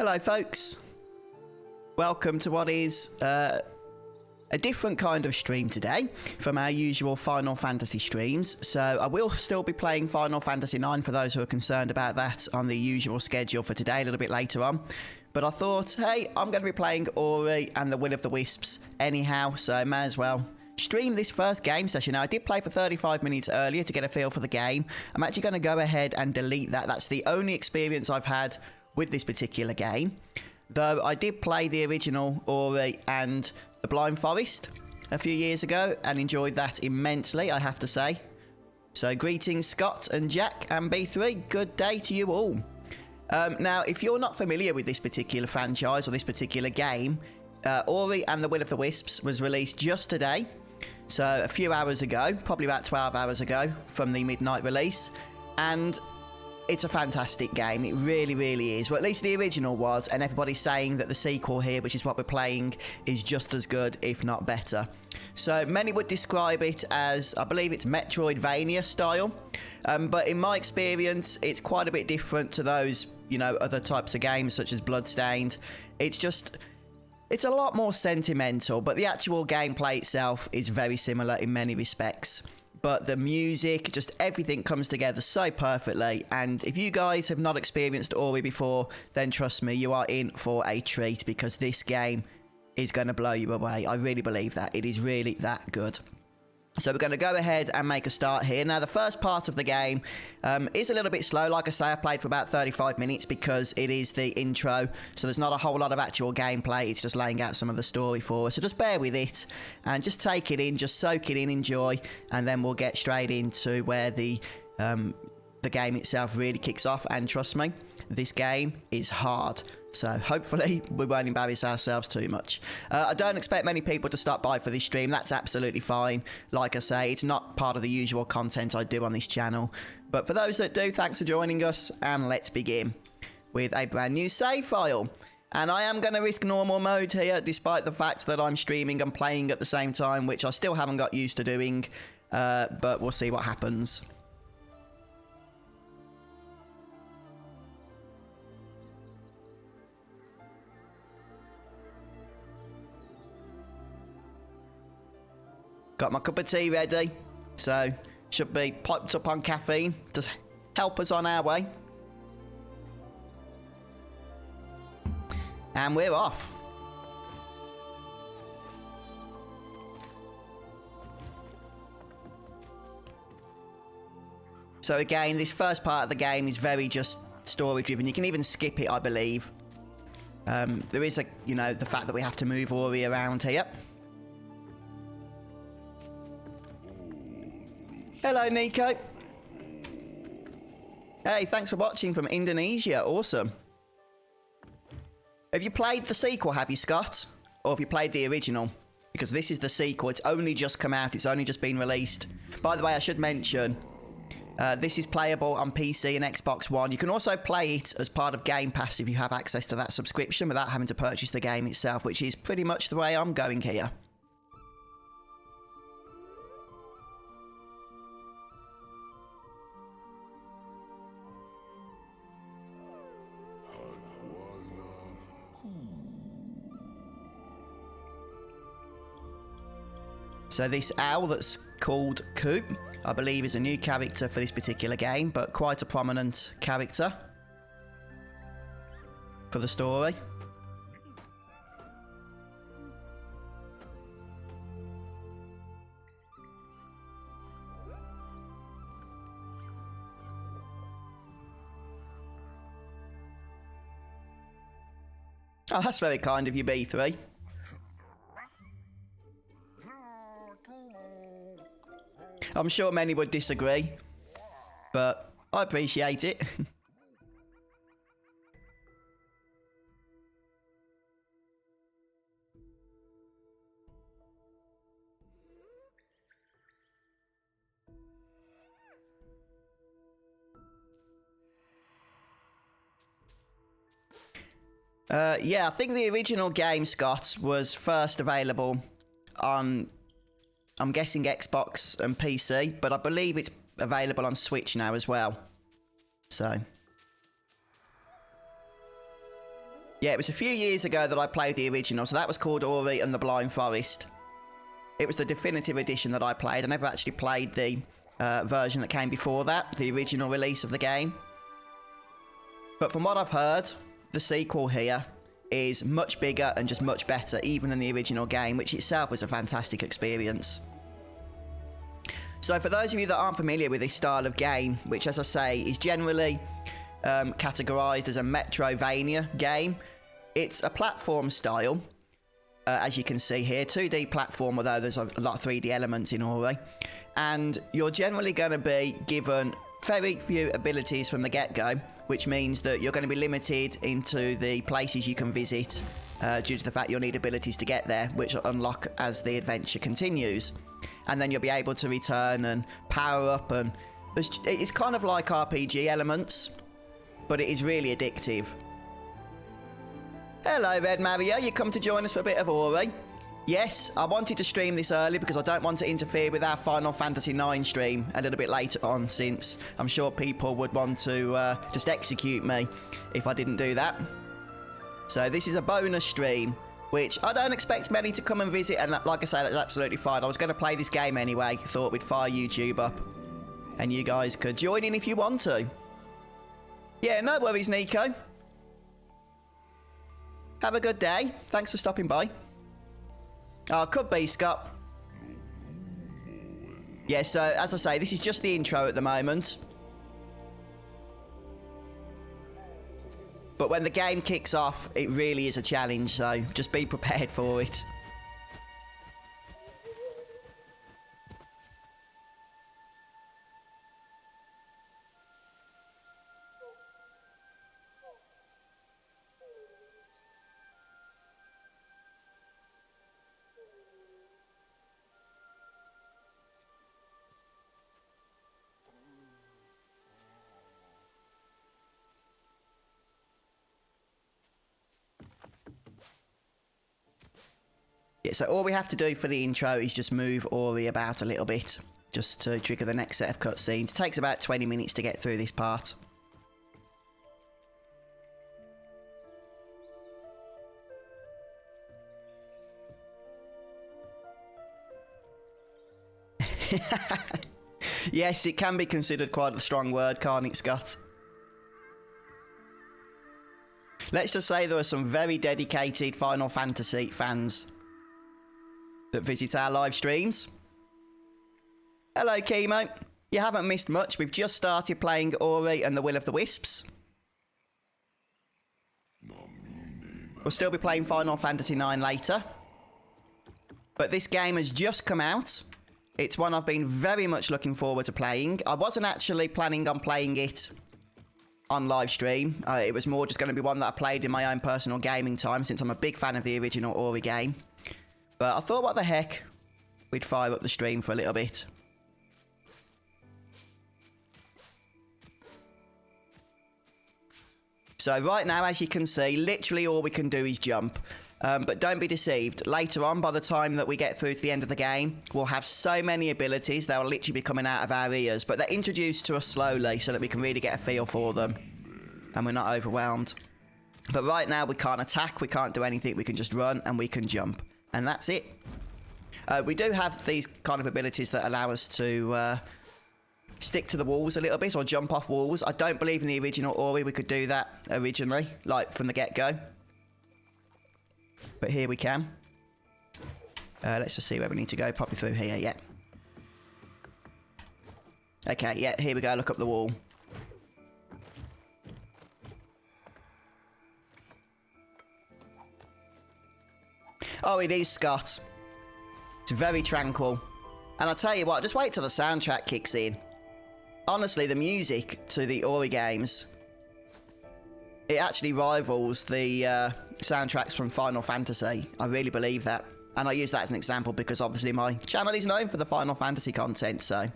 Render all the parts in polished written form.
Hello folks, welcome to what is a different kind of stream today from our usual Final Fantasy streams. So I will still be playing Final Fantasy IX for those who are concerned about that on the usual schedule for today a little bit later on. But I thought, hey, I'm going to be playing Ori and the Will of the Wisps anyhow, so I may as well stream this first game session. Now, I did play for 35 minutes earlier to get a feel for the game. I'm actually going to go ahead and delete that. That's the only experience I've had with this particular game, though I did play the original Ori and the Blind Forest a few years ago and enjoyed that immensely, I have to say. So greetings Scott and Jack and B3, good day to you all. Now, if you're not familiar with this particular franchise or this particular game, Ori and the Will of the Wisps was released just today, so a few hours ago, probably about 12 hours ago from the midnight release, and it's a fantastic game. It really, really is. Well, at least the original was, and everybody's saying that the sequel here, which is what we're playing, is just as good, if not better. So many would describe it as, I believe it's Metroidvania style, but in my experience, it's quite a bit different to those, you know, other types of games such as Bloodstained. It's a lot more sentimental, but the actual gameplay itself is very similar in many respects. But the music, just everything comes together so perfectly. And if you guys have not experienced Ori before, then trust me, you are in for a treat because this game is going to blow you away. I really believe that. It is really that good. So we're going to go ahead and make a start here. Now, the first part of the game is a little bit slow. Like I say, I played for about 35 minutes because it is the intro. So there's not a whole lot of actual gameplay. It's just laying out some of the story for us. So just bear with it and just take it in, just soak it in, enjoy. And then we'll get straight into where the game itself really kicks off. And trust me, this game is hard. So hopefully we won't embarrass ourselves too much. I don't expect many people to stop by for this stream. That's absolutely fine. Like I say, it's not part of the usual content I do on this channel. But for those that do, thanks for joining us. And let's begin with a brand new save file. And I am going to risk normal mode here, despite the fact that I'm streaming and playing at the same time, which I still haven't got used to doing. But we'll see what happens. Got my cup of tea ready, so should be piped up on caffeine to help us on our way. And we're off. So again, this first part of the game is very just story driven. You can even skip it, I believe. There is the fact that we have to move Ori around here. Hello, Nico. Hey, thanks for watching from Indonesia. Awesome. Have you played the sequel, have you, Scott? Or have you played the original? Because this is the sequel. It's only just come out. It's only just been released. By the way, I should mention, this is playable on PC and Xbox One. You can also play it as part of Game Pass if you have access to that subscription without having to purchase the game itself, which is pretty much the way I'm going here. So this owl that's called Coop, I believe is a new character for this particular game, but quite a prominent character for the story. Oh, that's very kind of you, B3. I'm sure many would disagree, but I appreciate it. Yeah, I think the original game, Scott, was first available on, I'm guessing, Xbox and PC, but I believe it's available on Switch now as well. So Yeah, it was a few years ago that I played the original, so that was called Ori and the Blind Forest. It was the definitive edition that I played. I never actually played the version that came before that, the original release of the game. But from what I've heard, the sequel here is much bigger and just much better, even than the original game, which itself was a fantastic experience. So for those of you that aren't familiar with this style of game, which as I say is generally categorized as a Metrovania game, it's a platform style, as you can see here, 2D platform, although there's a lot of 3D elements in Ori, and you're generally going to be given very few abilities from the get-go, which means that you're going to be limited into the places you can visit due to the fact you'll need abilities to get there, which will unlock as the adventure continues. And then you'll be able to return and power up, and it's kind of like RPG elements, but it is really addictive. Hello, Red Mario, you come to join us for a bit of Ori. Yes, I wanted to stream this early because I don't want to interfere with our Final Fantasy IX stream a little bit later on, since I'm sure people would want to just execute me if I didn't do that. So this is a bonus stream, which I don't expect many to come and visit, and like I say, that's absolutely fine. I was going to play this game anyway, thought we'd fire YouTube up, and you guys could join in if you want to. Yeah, no worries, Nico. Have a good day. Thanks for stopping by. Oh, could be, Scott. Yeah, so, as I say, this is just the intro at the moment. But when the game kicks off, it really is a challenge, so just be prepared for it. Yeah, so all we have to do for the intro is just move Ori about a little bit, just to trigger the next set of cutscenes. It takes about 20 minutes to get through this part. Yes, it can be considered quite a strong word, can't it, Scott? Let's just say there are some very dedicated Final Fantasy fans that visit our live streams. Hello, Chemo. You haven't missed much. We've just started playing Ori and the Will of the Wisps. We'll still be playing Final Fantasy IX later. But this game has just come out. It's one I've been very much looking forward to playing. I wasn't actually planning on playing it on live stream. It was more just going to be one that I played in my own personal gaming time, since I'm a big fan of the original Ori game. But I thought, what the heck, we'd fire up the stream for a little bit. So right now, as you can see, literally all we can do is jump. But don't be deceived. Later on, by the time that we get through to the end of the game, we'll have so many abilities, they'll literally be coming out of our ears. But they're introduced to us slowly so that we can really get a feel for them, and we're not overwhelmed. But right now, we can't attack, we can't do anything, we can just run and we can jump. And that's it. We do have these kind of abilities that allow us to stick to the walls a little bit, or jump off walls. I don't believe in the original Ori we could do that originally, like from the get-go. But here we can. Let's just see where we need to go. Probably through here, yeah. Okay, yeah, here we go. Look up the wall. Oh, it is, Scott. It's very tranquil. And I'll tell you what, just wait till the soundtrack kicks in. Honestly, the music to the Ori games, it actually rivals the soundtracks from Final Fantasy. I really believe that. And I use that as an example because obviously my channel is known for the Final Fantasy content, so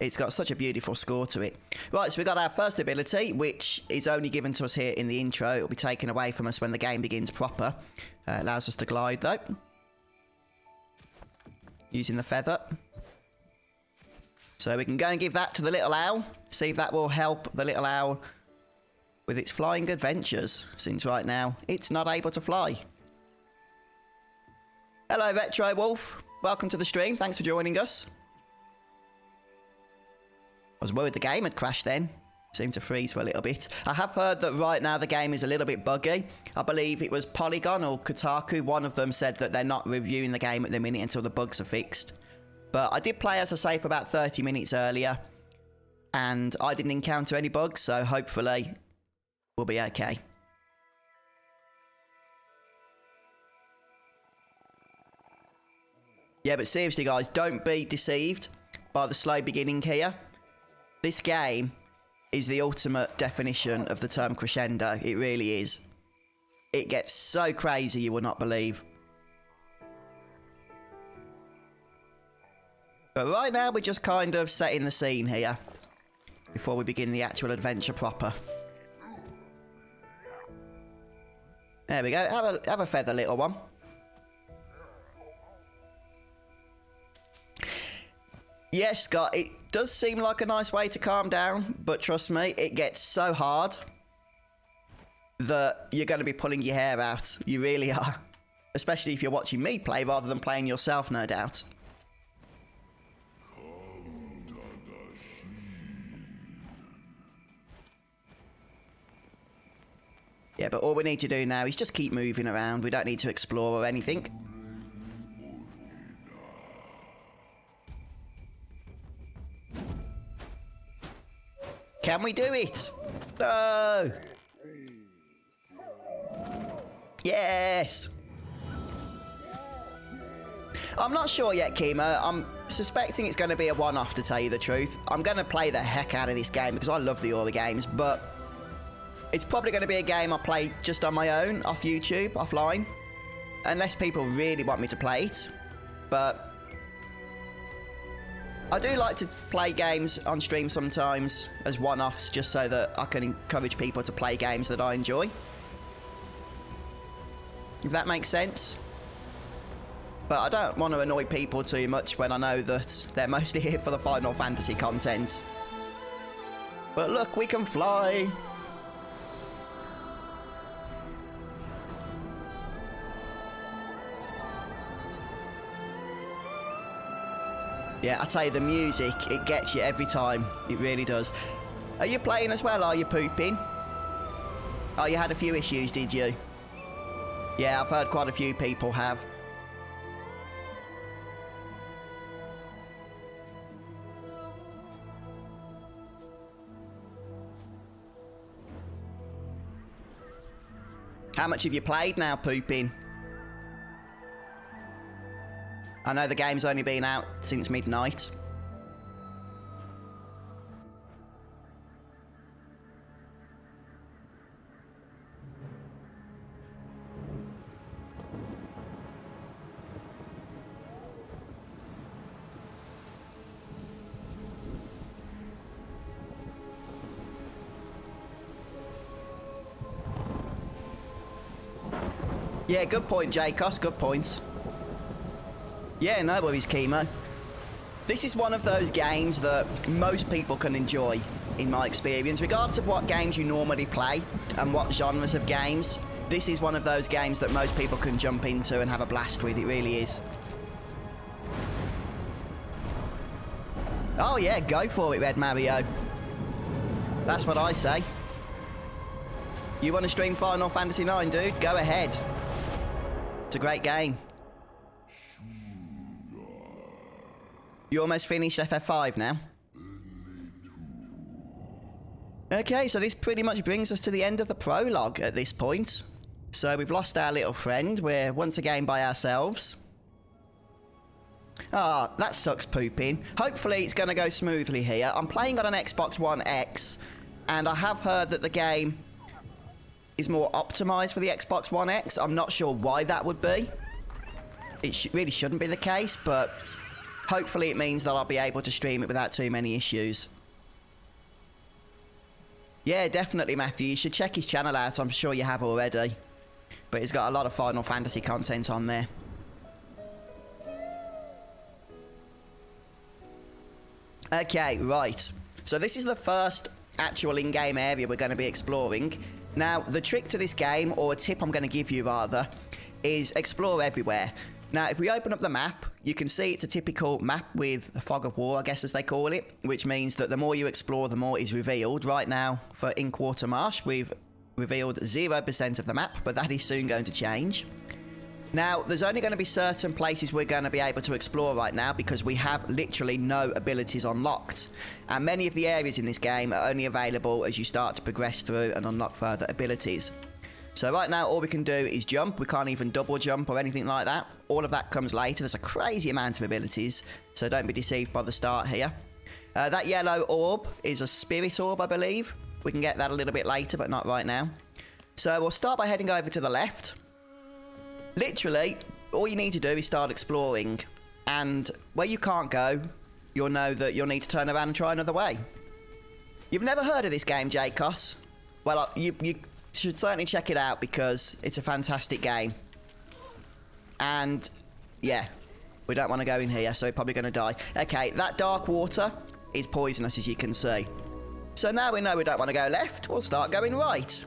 it's got such a beautiful score to it. Right, so we got our first ability, which is only given to us here in the intro. It'll be taken away from us when the game begins proper. Allows us to glide, though. Using the feather. So we can go and give that to the little owl. See if that will help the little owl with its flying adventures, since right now it's not able to fly. Hello Retro Wolf, welcome to the stream, thanks for joining us. I was worried the game had crashed then. Seemed to freeze for a little bit. I have heard that right now the game is a little bit buggy. I believe it was Polygon or Kotaku, one of them said that they're not reviewing the game at the minute until the bugs are fixed. But I did play, as I say, for about 30 minutes earlier, and I didn't encounter any bugs, so hopefully we'll be okay. Yeah, but seriously guys, don't be deceived by the slow beginning here. This game is the ultimate definition of the term crescendo. It really is. It gets so crazy you will not believe. But right now we're just kind of setting the scene here before we begin the actual adventure proper. There we go. Have a feather, little one. Yes, Scott, it does seem like a nice way to calm down, but trust me, it gets so hard that you're going to be pulling your hair out. You really are. Especially if you're watching me play rather than playing yourself, no doubt. Yeah, but all we need to do now is just keep moving around. We don't need to explore or anything. Can we do it? No! Yes! I'm not sure yet, Kimo. I'm suspecting it's going to be a one-off, to tell you the truth. I'm going to play the heck out of this game because I love the Ori games, but it's probably going to be a game I play just on my own, off YouTube, offline. Unless people really want me to play it. But I do like to play games on stream sometimes as one-offs, just so that I can encourage people to play games that I enjoy. If that makes sense. But I don't want to annoy people too much when I know that they're mostly here for the Final Fantasy content. But look, we can fly! Yeah, I tell you, the music, it gets you every time. It really does. Are you playing as well? Are you pooping? Oh, you had a few issues, did you? Yeah, I've heard quite a few people have. How much have you played now, pooping? I know the game's only been out since midnight. Yeah, good point, Jacos, good point. Yeah, no worries, Kimo. This is one of those games that most people can enjoy, in my experience. Regardless of what games you normally play and what genres of games, this is one of those games that most people can jump into and have a blast with. It really is. Oh yeah, go for it, Red Mario. That's what I say. You want to stream Final Fantasy IX, dude? Go ahead. It's a great game. You almost finished FF5 now? Okay, so this pretty much brings us to the end of the prologue at this point. So we've lost our little friend. We're once again by ourselves. Ah, that sucks, pooping. Hopefully it's going to go smoothly here. I'm playing on an Xbox One X, and I have heard that the game is more optimized for the Xbox One X. I'm not sure why that would be. It really shouldn't be the case, but hopefully it means that I'll be able to stream it without too many issues. Yeah, definitely, Matthew. You should check his channel out. I'm sure you have already. But he's got a lot of Final Fantasy content on there. Okay, right. So this is the first actual in-game area we're going to be exploring. Now, the trick to this game, or a tip I'm going to give you rather, is explore everywhere. Now, if we open up the map, you can see it's a typical map with a fog of war, I guess as they call it, which means that the more you explore, the more is revealed. Right now, for Inkwater Marsh, we've revealed 0% of the map, but that is soon going to change. Now, there's only going to be certain places we're going to be able to explore right now because we have literally no abilities unlocked. And many of the areas in this game are only available as you start to progress through and unlock further abilities. So right now, all we can do is jump. We can't even double jump or anything like that. All of that comes later. There's a crazy amount of abilities, so don't be deceived by the start here. That yellow orb is a spirit orb, I believe. We can get that a little bit later, but not right now. So we'll start by heading over to the left. Literally, all you need to do is start exploring, and where you can't go, you'll know that you'll need to turn around and try another way. You've never heard of this game, Jacos? Well, you should certainly check it out because it's a fantastic game. And, yeah, we don't want to go in here, so we're probably going to die. Okay, that dark water is poisonous, as you can see. So now we know we don't want to go left, we'll start going right.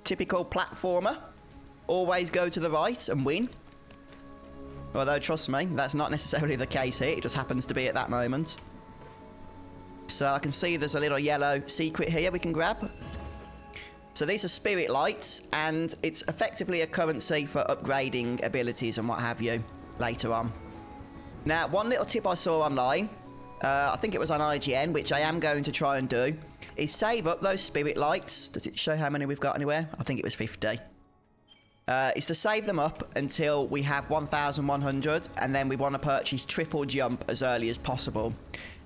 Typical platformer. Always go to the right and win. Although, trust me, that's not necessarily the case here. It just happens to be at that moment. So I can see there's a little yellow secret here we can grab. So these are spirit lights, and it's effectively a currency for upgrading abilities and what have you later on. Now, one little tip I saw online, I think it was on IGN, which I am going to try and do, is save up those spirit lights. Does it show how many we've got anywhere? I think it was 50. Is to save them up until we have 1,100, and then we want to purchase triple jump as early as possible,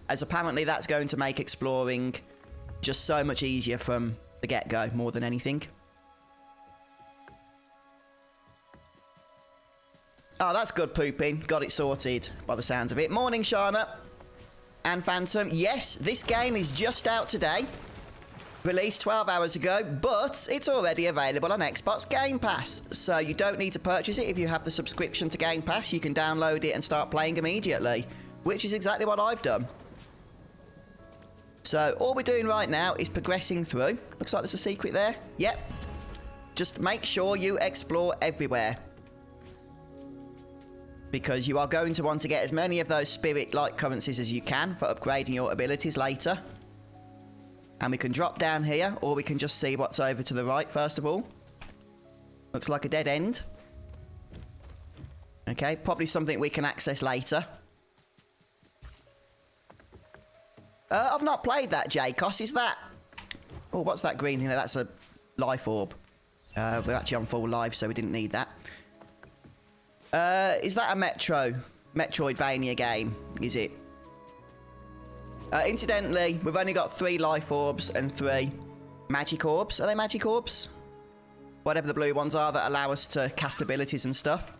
as apparently that's going to make exploring just so much easier from the get-go more than anything. Oh, that's good pooping. Got it sorted by the sounds of it. Morning, Shana and Phantom. Yes, this game is just out today. Released 12 hours ago, but it's already available on Xbox Game Pass. So you don't need to purchase it if you have the subscription to Game Pass. You can download it and start playing immediately, which is exactly what I've done. So all we're doing right now is progressing through. Looks like there's a secret there. Yep. Just make sure you explore everywhere, because you are going to want to get as many of those spirit light currencies as you can for upgrading your abilities later. And we can drop down here, or we can just see what's over to the right first of all. Looks like a dead end. Okay, probably something we can access later. I've not played that, Jacos. Is that... Oh, what's that green thing there? That's a life orb. We're actually on full life, so we didn't need that. Is that a Metroidvania game? Is it? Incidentally, we've only got 3 life orbs and 3 magic orbs. Are they magic orbs? Whatever the blue ones are that allow us to cast abilities and stuff.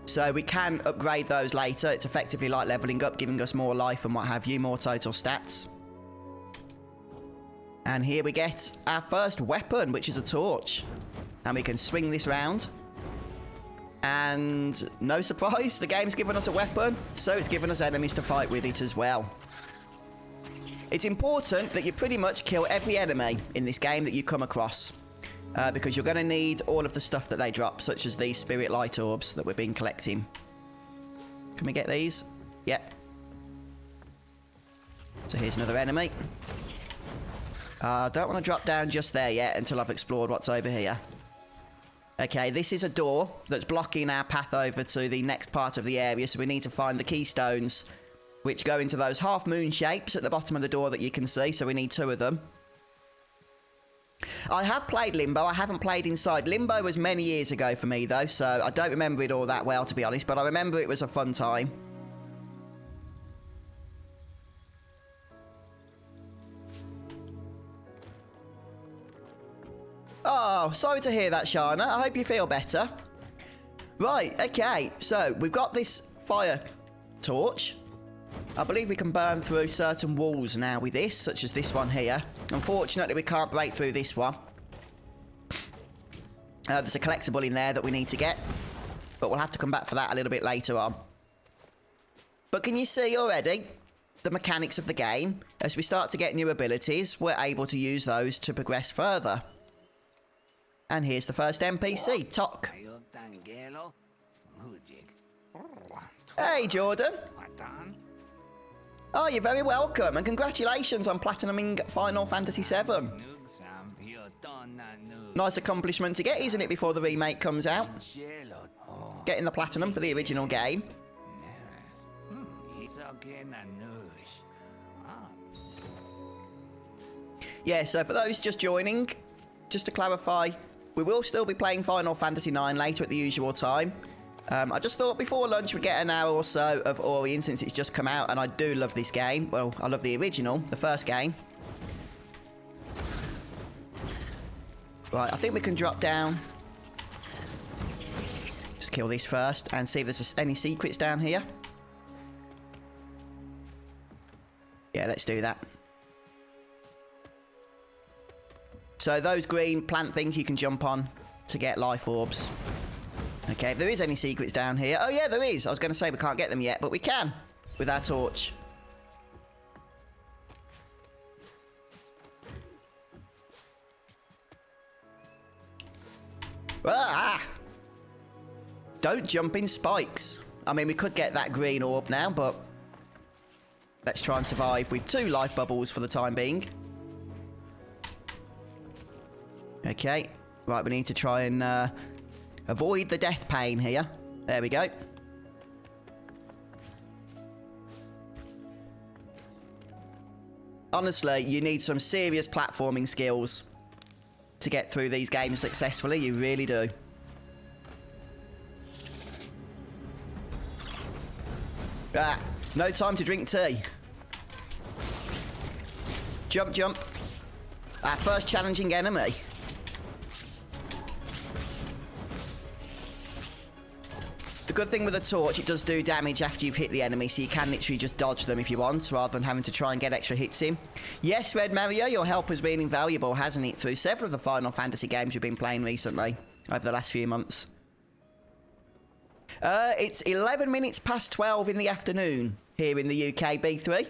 So we can upgrade those later. It's effectively like leveling up, giving us more life and what have you, more total stats. And here we get our first weapon, which is a torch. And we can swing this round. And no surprise, the game's given us a weapon, so it's given us enemies to fight with it as well. It's important that you pretty much kill every enemy in this game that you come across, because you're going to need all of the stuff that they drop, such as these spirit light orbs that we've been collecting. Can we get these? Yep. So here's another enemy. I don't want to drop down just there yet until I've explored what's over here. Okay, this is a door that's blocking our path over to the next part of the area, so we need to find the keystones, which go into those half-moon shapes at the bottom of the door that you can see, so we need 2 of them. I have played Limbo, I haven't played Inside. Limbo was many years ago for me, though, so I don't remember it all that well, to be honest, but I remember it was a fun time. Oh, sorry to hear that, Shana. I hope you feel better. Right, okay, so we've got this fire torch. I believe we can burn through certain walls now with this, such as this one here. Unfortunately, we can't break through this one. There's a collectible in there that we need to get, but we'll have to come back for that a little bit later on. But can you see already? the mechanics of the game. As we start to get new abilities, we're able to use those to progress further. And here's the first NPC, Tok. Hey, Jordan. Oh, you're very welcome, and congratulations on platinuming Final Fantasy VII. Nice accomplishment to get, isn't it, before the remake comes out? Getting the platinum for the original game. Yeah, so for those just joining, just to clarify, we will still be playing Final Fantasy IX later at the usual time. I just thought before lunch we'd get an hour or so of Orient since it's just come out, and I do love this game. Well, I love the original, the first game. Right, I think we can drop down. Just kill this first and see if there's any secrets down here. Yeah, let's do that. So those green plant things you can jump on to get life orbs. Okay, if there is any secrets down here. Oh yeah, there is. I was going to say we can't get them yet, but we can with our torch. Ah! Don't jump in spikes. I mean, we could get that green orb now, but let's try and survive with 2 life bubbles for the time being. Okay, right, we need to try and avoid the death pain here. There we go. Honestly, you need some serious platforming skills to get through these games successfully. You really do. Ah, no time to drink tea. Jump, jump. Our first challenging enemy. The good thing with a torch, it does do damage after you've hit the enemy, so you can literally just dodge them if you want, rather than having to try and get extra hits in. Yes, Red Mario, your help has been invaluable, hasn't it, through several of the Final Fantasy games we've been playing recently, over the last few months. It's 11 minutes past 12 in the afternoon, here in the UK, B3.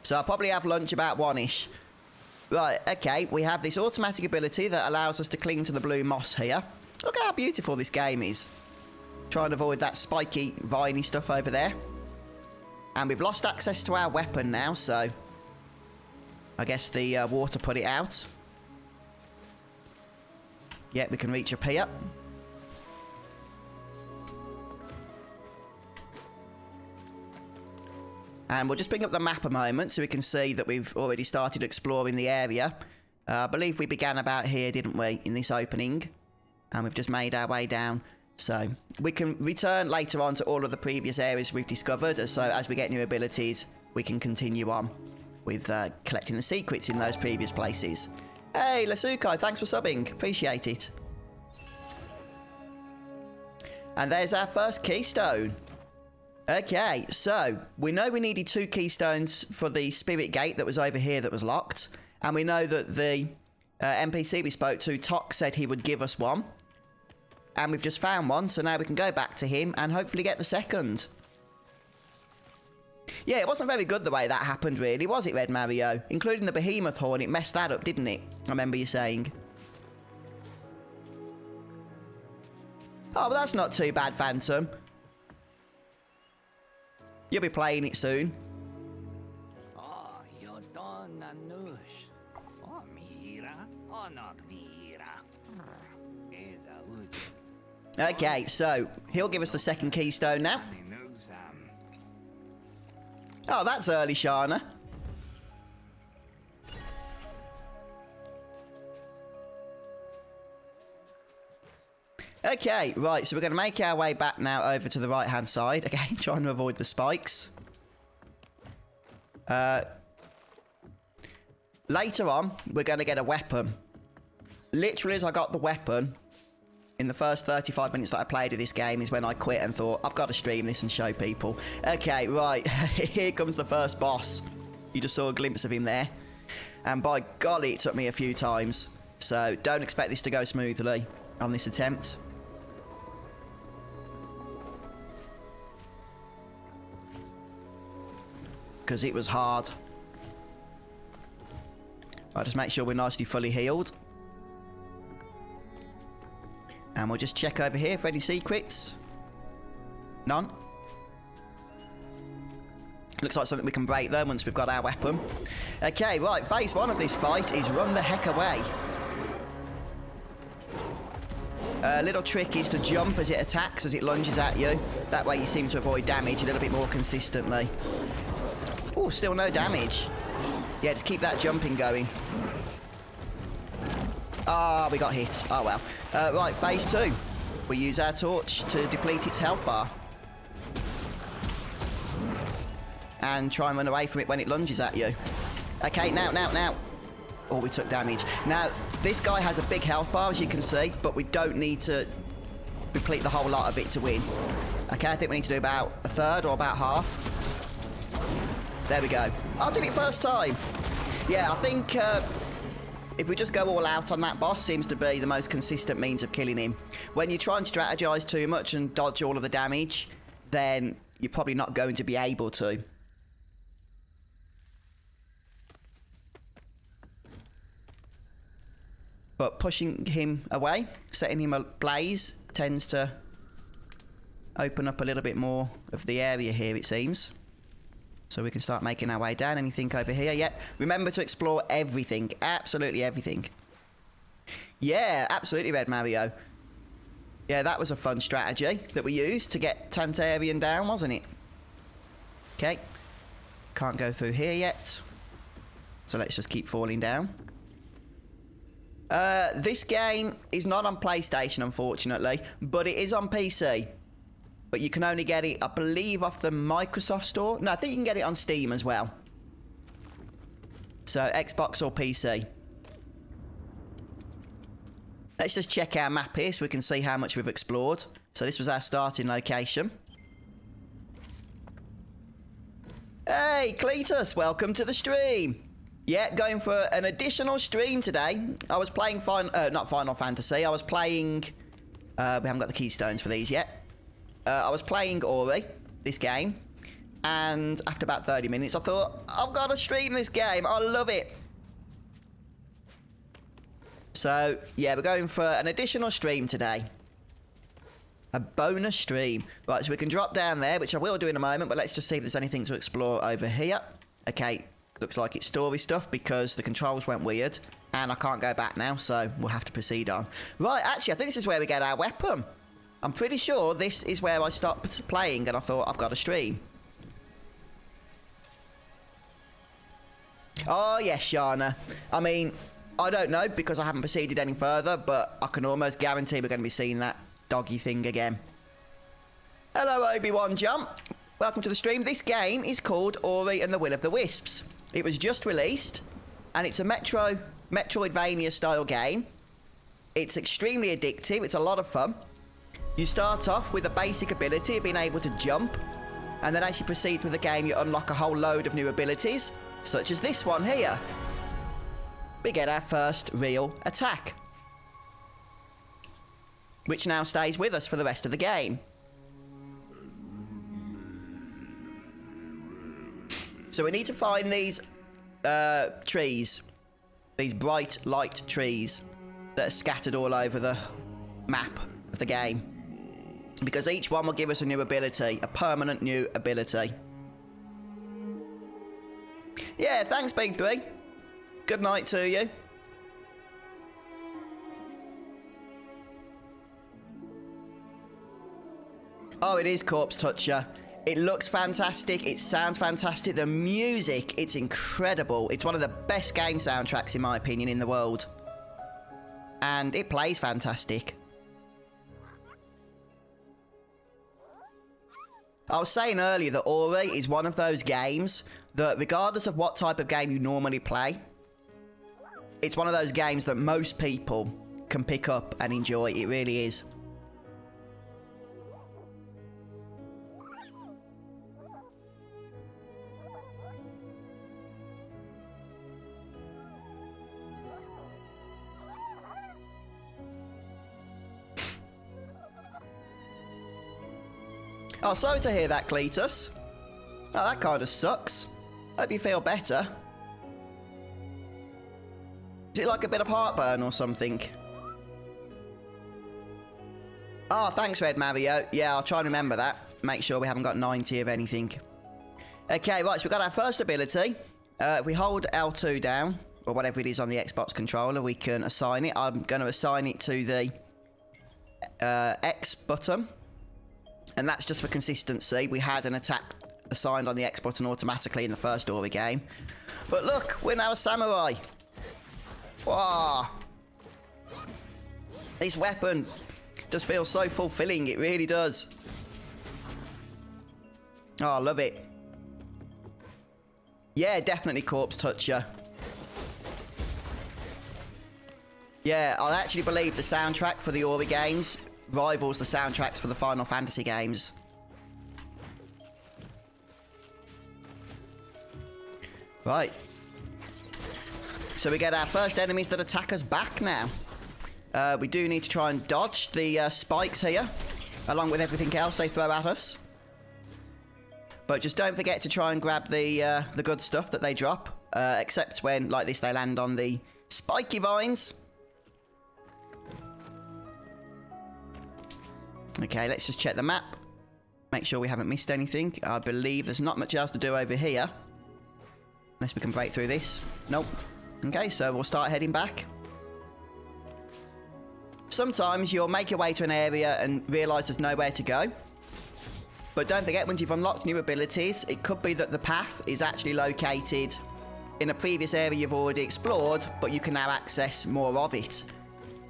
So I'll probably have lunch about 1-ish. Right, okay, we have this automatic ability that allows us to cling to the blue moss here. Look at how beautiful this game is. Try and avoid that spiky, viney stuff over there. And we've lost access to our weapon now, so I guess the water put it out. Yeah, we can reach up here. And we'll just bring up the map a moment so we can see that we've already started exploring the area. I believe we began about here, didn't we, in this opening? And we've just made our way down. So we can return later on to all of the previous areas we've discovered. So as we get new abilities, we can continue on with collecting the secrets in those previous places. Hey, Lasukai, thanks for subbing. Appreciate it. And there's our first keystone. Okay, so we know we needed 2 keystones for the spirit gate that was over here that was locked. And we know that the NPC we spoke to, Tok, said he would give us one. And we've just found one, so now we can go back to him and hopefully get the second. Yeah, it wasn't very good the way that happened, really, was it, Red Mario? Including the behemoth horn, it messed that up, didn't it? I remember you saying. Oh, but that's not too bad, Phantom. You'll be playing it soon. Okay, so he'll give us the second keystone now. Oh, that's early, Shana. Okay, right, so we're going to make our way back now over to the right-hand side. Again, trying to avoid the spikes. Later on, we're going to get a weapon. Literally, as I got the weapon, in the first 35 minutes that I played of this game is when I quit and thought, I've got to stream this and show people. Okay, right, here comes the first boss. You just saw a glimpse of him there. And by golly, it took me a few times. So don't expect this to go smoothly on this attempt. because it was hard. I'll just make sure we're nicely fully healed. And we'll just check over here for any secrets. None. Looks like something we can break though once we've got our weapon. Okay, right, phase 1 of this fight is run the heck away. A little trick is to jump as it attacks, as it lunges at you. That way you seem to avoid damage a little bit more consistently. Oh, still no damage. Yeah, just keep that jumping going. Ah, we got hit. Oh well. Right, phase 2. We use our torch to deplete its health bar. And try and run away from it when it lunges at you. Okay, now. Oh, we took damage. Now, this guy has a big health bar, as you can see, but we don't need to deplete the whole lot of it to win. Okay, I think we need to do about a third or about half. There we go. I did it first time. Yeah, I think if we just go all out on that boss, seems to be the most consistent means of killing him. When you try and strategize too much and dodge all of the damage, then you're probably not going to be able to. But pushing him away, setting him ablaze, tends to open up a little bit more of the area here, it seems. So we can start making our way down. Anything over here? Yep. Remember to explore everything. Absolutely everything. Yeah, absolutely, Red Mario. Yeah, that was a fun strategy that we used to get Tantarian down, wasn't it? Okay. Can't go through here yet. So let's just keep falling down. This game is not on PlayStation, unfortunately, but it is on PC. But you can only get it, I believe, off the Microsoft Store. No, I think you can get it on Steam as well. So, Xbox or PC. Let's just check our map here so we can see how much we've explored. So this was our starting location. Hey, Cletus, welcome to the stream. Yeah, going for an additional stream today. I was playing not Final Fantasy. I was playing... we haven't got the keystones for these yet. I was playing Ori, this game. And after about 30 minutes, I thought, I've got to stream this game. I love it. So, yeah, we're going for an additional stream today. A bonus stream. Right, so we can drop down there, which I will do in a moment. But let's just see if there's anything to explore over here. Okay. Looks like it's story stuff because the controls went weird. And I can't go back now, so we'll have to proceed on. Right, actually, I think this is where we get our weapon. I'm pretty sure this is where I stopped playing and I thought, I've got to stream. Oh, yes, Shana. I mean, I don't know because I haven't proceeded any further, but I can almost guarantee we're going to be seeing that doggy thing again. Hello, Obi-Wan Jump. Welcome to the stream. This game is called Ori and the Will of the Wisps. It was just released, and it's a Metroidvania-style game. It's extremely addictive. It's a lot of fun. You start off with a basic ability of being able to jump, and then as you proceed through the game, you unlock a whole load of new abilities, such as this one here. We get our first real attack, which now stays with us for the rest of the game. So we need to find these trees, these bright light trees that are scattered all over the map of the game. Because each one will give us a new ability, a permanent new ability. Yeah, thanks, Big 3. Good night to you. Oh, it is Corpse Toucher. It looks fantastic. It sounds fantastic. The music, it's incredible. It's one of the best game soundtracks, in my opinion, in the world. And it plays fantastic. I was saying earlier that Ori is one of those games that, regardless of what type of game you normally play, it's one of those games that most people can pick up and enjoy. It really is. Oh, sorry to hear that, Cletus. Oh, that kind of sucks. Hope you feel better. Is it like a bit of heartburn or something? Oh, thanks, Red Mario. Yeah, I'll try and remember that. Make sure we haven't got 90 of anything. Okay, right, so we've got our first ability. If we hold L2 down, or whatever it is on the Xbox controller, we can assign it. I'm going to assign it to the X button. And that's just for consistency. We had an attack assigned on the X button automatically in the first story game. But look, we're now a samurai. Wow. This weapon does feel so fulfilling. It really does. Oh, I love it. Yeah, definitely Corpse Toucher. Yeah, I actually believe the soundtrack for the Ori games rivals the soundtracks for the Final Fantasy games. Right. So we get our first enemies that attack us back now. We do need to try and dodge the spikes here, along with everything else they throw at us. But just don't forget to try and grab the good stuff that they drop, except when, like this, they land on the spiky vines. Okay, let's just check the map. Make sure we haven't missed anything. I believe there's not much else to do over here. Unless we can break through this. Nope. Okay, so we'll start heading back. Sometimes you'll make your way to an area and realise there's nowhere to go. But don't forget, once you've unlocked new abilities, it could be that the path is actually located in a previous area you've already explored, but you can now access more of it.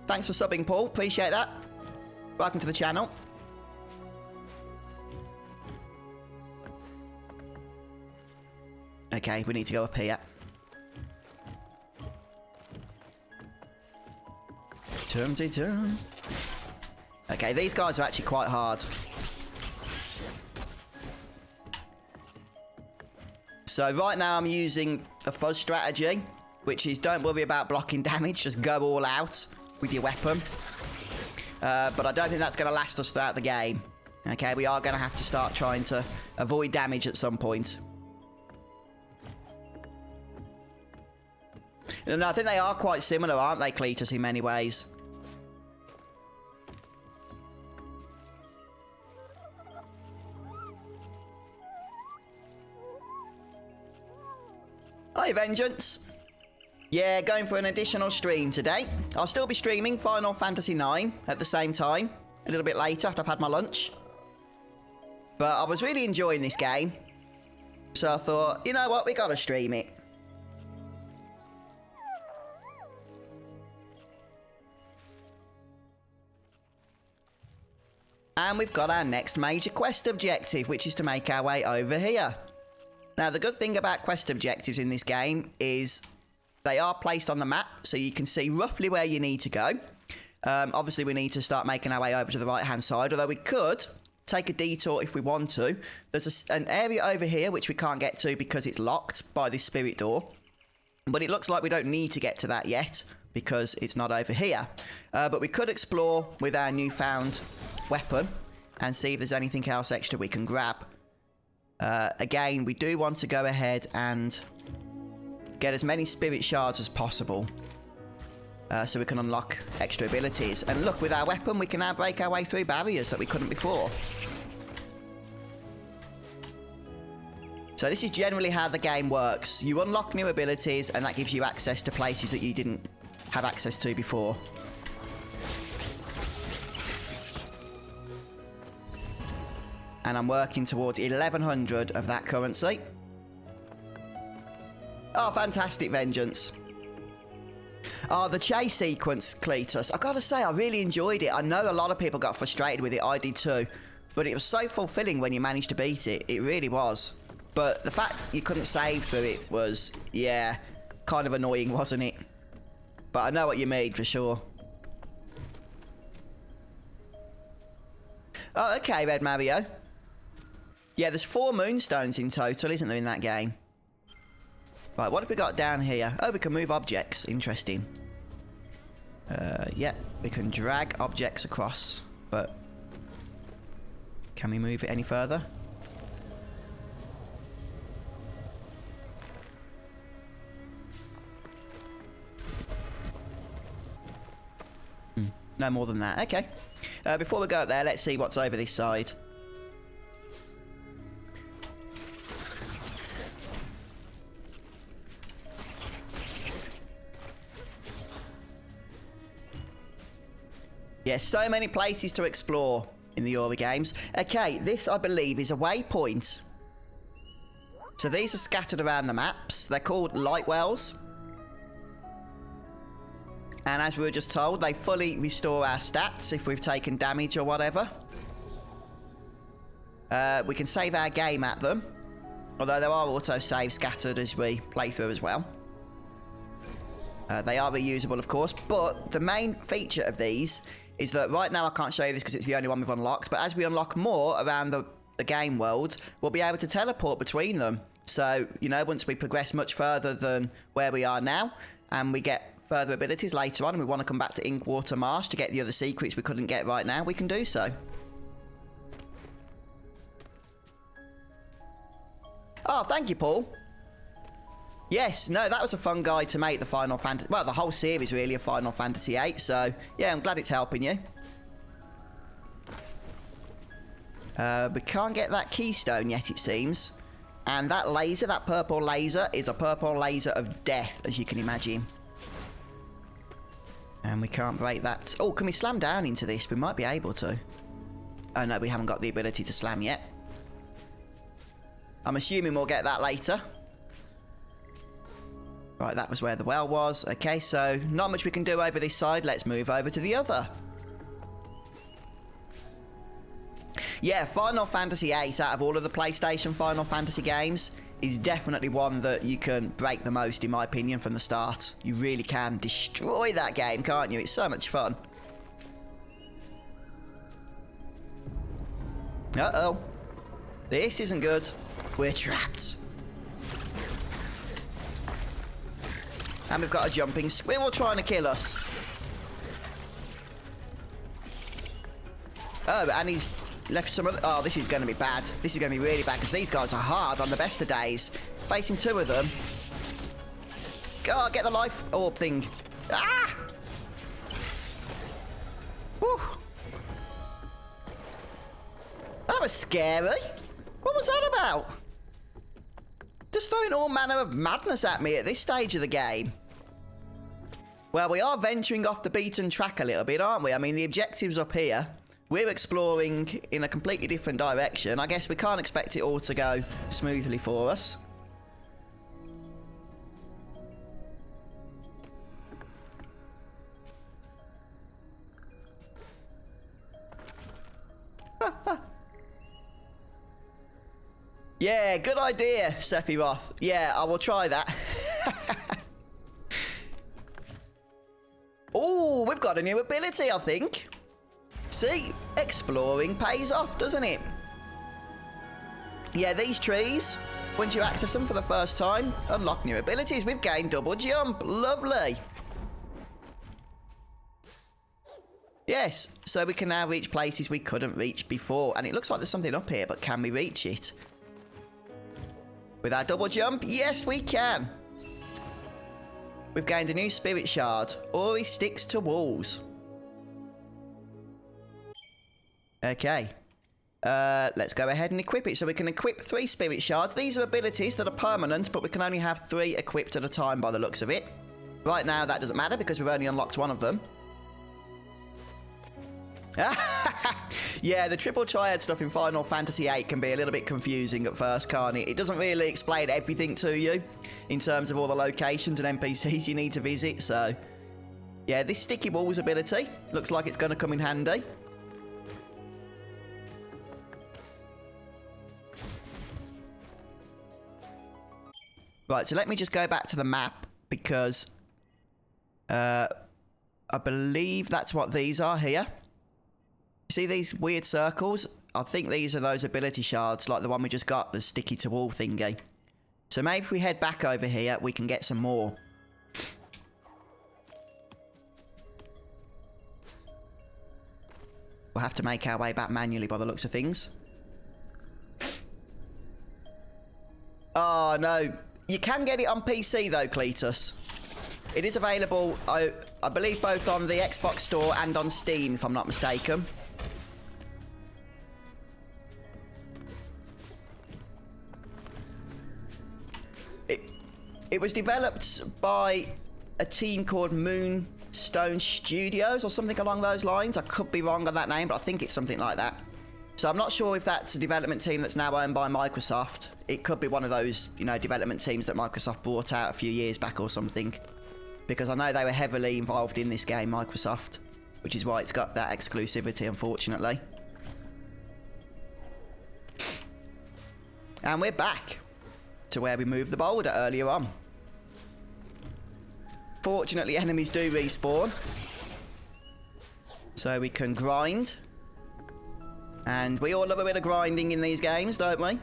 Thanks for subbing, Paul. Appreciate that. Welcome to the channel. Okay, we need to go up here. Turn. Okay, these guys are actually quite hard. So right now I'm using the fuzz strategy, which is don't worry about blocking damage, just go all out with your weapon. But I don't think that's going to last us throughout the game. Okay, we are going to have to start trying to avoid damage at some point. And I think they are quite similar, aren't they, Cletus, in many ways? Hi, Vengeance. Yeah, going for an additional stream today. I'll still be streaming Final Fantasy IX at the same time, a little bit later after I've had my lunch. But I was really enjoying this game, so I thought, you know what, we gotta stream it. And we've got our next major quest objective, which is to make our way over here. Now, the good thing about quest objectives in this game is they are placed on the map, so you can see roughly where you need to go. Obviously, we need to start making our way over to the right-hand side, although we could take a detour if we want to. There's an area over here which we can't get to because it's locked by this spirit door. But it looks like we don't need to get to that yet because it's not over here. But we could explore with our newfound weapon and see if there's anything else extra we can grab. Again, we do want to go ahead and get as many spirit shards as possible so we can unlock extra abilities. And look, with our weapon, we can now break our way through barriers that we couldn't before. So this is generally how the game works. You unlock new abilities, and that gives you access to places that you didn't have access to before. And I'm working towards 1100 of that currency. Oh, fantastic, Vengeance. Oh, the chase sequence, Cletus. I gotta say, I really enjoyed it. I know a lot of people got frustrated with it. I did too. But it was so fulfilling when you managed to beat it. It really was. But the fact you couldn't save through it was, yeah, kind of annoying, wasn't it? But I know what you mean, for sure. Oh, okay, Red Mario. Yeah, there's 4 moonstones in total, isn't there, in that game? Right, what have we got down here? Oh, we can move objects. Interesting. Yeah, we can drag objects across, but can we move it any further? No more than that. Okay. Before we go up there, let's see what's over this side. Yeah, so many places to explore in the Ori games. Okay, this, I believe, is a waypoint. So these are scattered around the maps. They're called light wells. And as we were just told, they fully restore our stats if we've taken damage or whatever. We can save our game at them. Although there are auto-saves scattered as we play through as well. They are reusable, of course. But the main feature of these is that right now I can't show you this because it's the only one we've unlocked. But as we unlock more around the game world, we'll be able to teleport between them. So, you know, once we progress much further than where we are now, and we get further abilities later on, and we want to come back to Inkwater Marsh to get the other secrets we couldn't get right now, we can do so. Oh, thank you, Paul. Yes, no, that was a fun guide to make the Final Fantasy... Well, the whole series really of Final Fantasy VIII, so yeah, I'm glad it's helping you. We can't get that keystone yet, it seems. And that laser, that purple laser, is a purple laser of death, as you can imagine. And we can't break that. Oh, can we slam down into this? We might be able to. Oh, no, we haven't got the ability to slam yet. I'm assuming we'll get that later. Right, that was where the well was. Okay, so not much we can do over this side. Let's move over to the other. Yeah, Final Fantasy VIII, out of all of the PlayStation Final Fantasy games, is definitely one that you can break the most, in my opinion, from the start. You really can destroy that game, can't you? It's so much fun. Uh-oh. This isn't good. We're trapped. And we've got a jumping squirrel trying to kill us. Oh, and he's left some other... Oh, this is going to be bad. This is going to be really bad, because these guys are hard on the best of days. Facing two of them. God, get the life orb thing. Ah! Whew. That was scary. What was that about? Just throwing all manner of madness at me at this stage of the game. Well, we are venturing off the beaten track a little bit, aren't we? I mean, the objective's up here. We're exploring in a completely different direction. I guess we can't expect it all to go smoothly for us. Yeah, good idea, Sephiroth. Yeah, I will try that. Oh, we've got a new ability, I think. See, exploring pays off, doesn't it? Yeah, these trees, once you access them for the first time, unlock new abilities. We've gained double jump. Lovely. Yes, so we can now reach places we couldn't reach before. And it looks like there's something up here, but can we reach it? With our double jump? Yes, we can. We've gained a new spirit shard. Ori sticks to walls. Okay. Let's go ahead and equip it. So we can equip 3 spirit shards. These are abilities that are permanent, but we can only have 3 equipped at a time by the looks of it. Right now, that doesn't matter because we've only unlocked 1 of them. Yeah, the triple triad stuff in Final Fantasy VIII can be a little bit confusing at first, can't it? It doesn't really explain everything to you in terms of all the locations and NPCs you need to visit, so... Yeah, this sticky walls ability looks like it's going to come in handy. Right, so let me just go back to the map because... I believe that's what these are here. See these weird circles? I think these are those ability shards, like the one we just got, the sticky to wall thingy. So maybe if we head back over here, we can get some more. We'll have to make our way back manually by the looks of things. Oh, no. You can get it on PC, though, Cletus. It is available I believe both on the Xbox Store and on Steam, if I'm not mistaken. It was developed by a team called Moonstone Studios or something along those lines. I could be wrong on that name, but I think it's something like that. So I'm not sure if that's a development team that's now owned by Microsoft. It could be one of those, you know, development teams that Microsoft brought out a few years back or something. Because I know they were heavily involved in this game, Microsoft, which is why it's got that exclusivity, unfortunately. And we're back to where we moved the boulder earlier on. Fortunately, enemies do respawn. So we can grind. And we all love a bit of grinding in these games, don't we?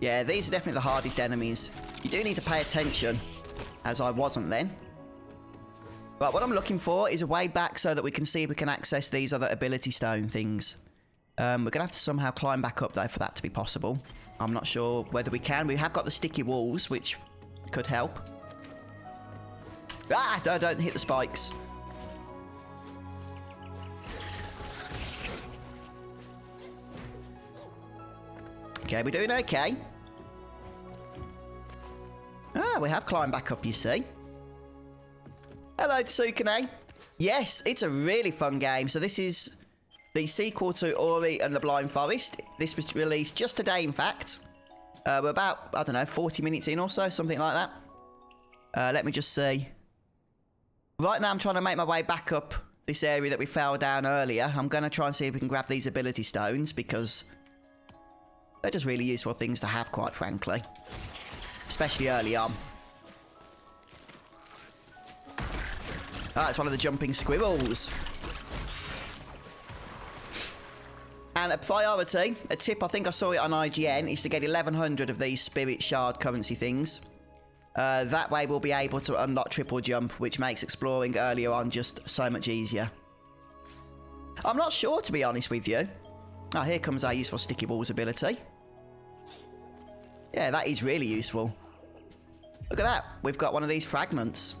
Yeah, these are definitely the hardest enemies. You do need to pay attention, as I wasn't then. But what I'm looking for is a way back so that we can see if we can access these other ability stone things. We're going to have to somehow climb back up, though, for that to be possible. I'm not sure whether we can. We have got the sticky walls, which could help. Ah! Don't hit the spikes. Okay, we're doing okay. Ah, we have climbed back up, you see. Hello, Tsukune. Yes, it's a really fun game. So this is the sequel to Ori and the Blind Forest. This was released just today, in fact. We're about, I don't know, 40 minutes in or so, something like that. Let me just see. Right now, I'm trying to make my way back up this area that we fell down earlier. I'm going to try and see if we can grab these ability stones, because they're just really useful things to have, quite frankly. Especially early on. Ah, it's one of the jumping squirrels. And a priority, a tip, I think I saw it on IGN, is to get 1,100 of these spirit shard currency things. That way we'll be able to unlock triple jump, which makes exploring earlier on just so much easier. I'm not sure, to be honest with you. Ah, here comes our useful sticky balls ability. Yeah, that is really useful. Look at that. We've got one of these fragments.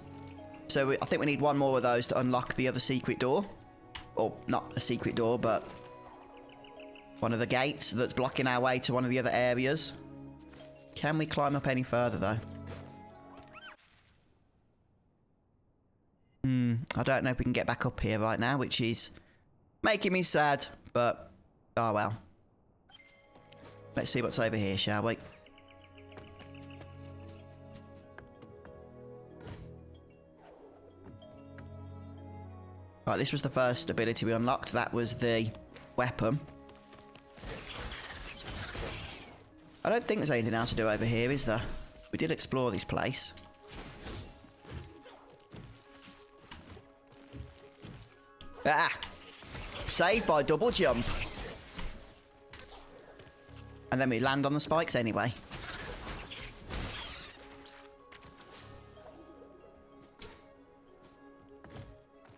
So I think we need one more of those to unlock the other secret door. Or not a secret door, but one of the gates that's blocking our way to one of the other areas. Can we climb up any further, though? I don't know if we can get back up here right now, which is making me sad, but oh well. Let's see what's over here, shall we? Right, this was the first ability we unlocked. That was the weapon. I don't think there's anything else to do over here, is there? We did explore this place. Ah! Saved by double jump. And then we land on the spikes anyway.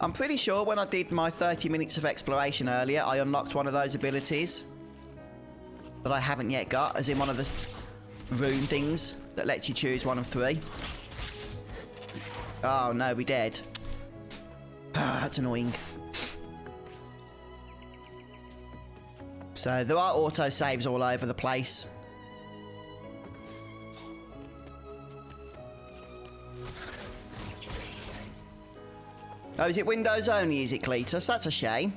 I'm pretty sure when I did my 30 minutes of exploration earlier, I unlocked one of those abilities that I haven't yet got, as in one of the rune things that lets you choose one of 3. Oh no, we dead. Ah, that's annoying. So there are auto saves all over the place. Oh, is it Windows only, is it, Cletus? That's a shame.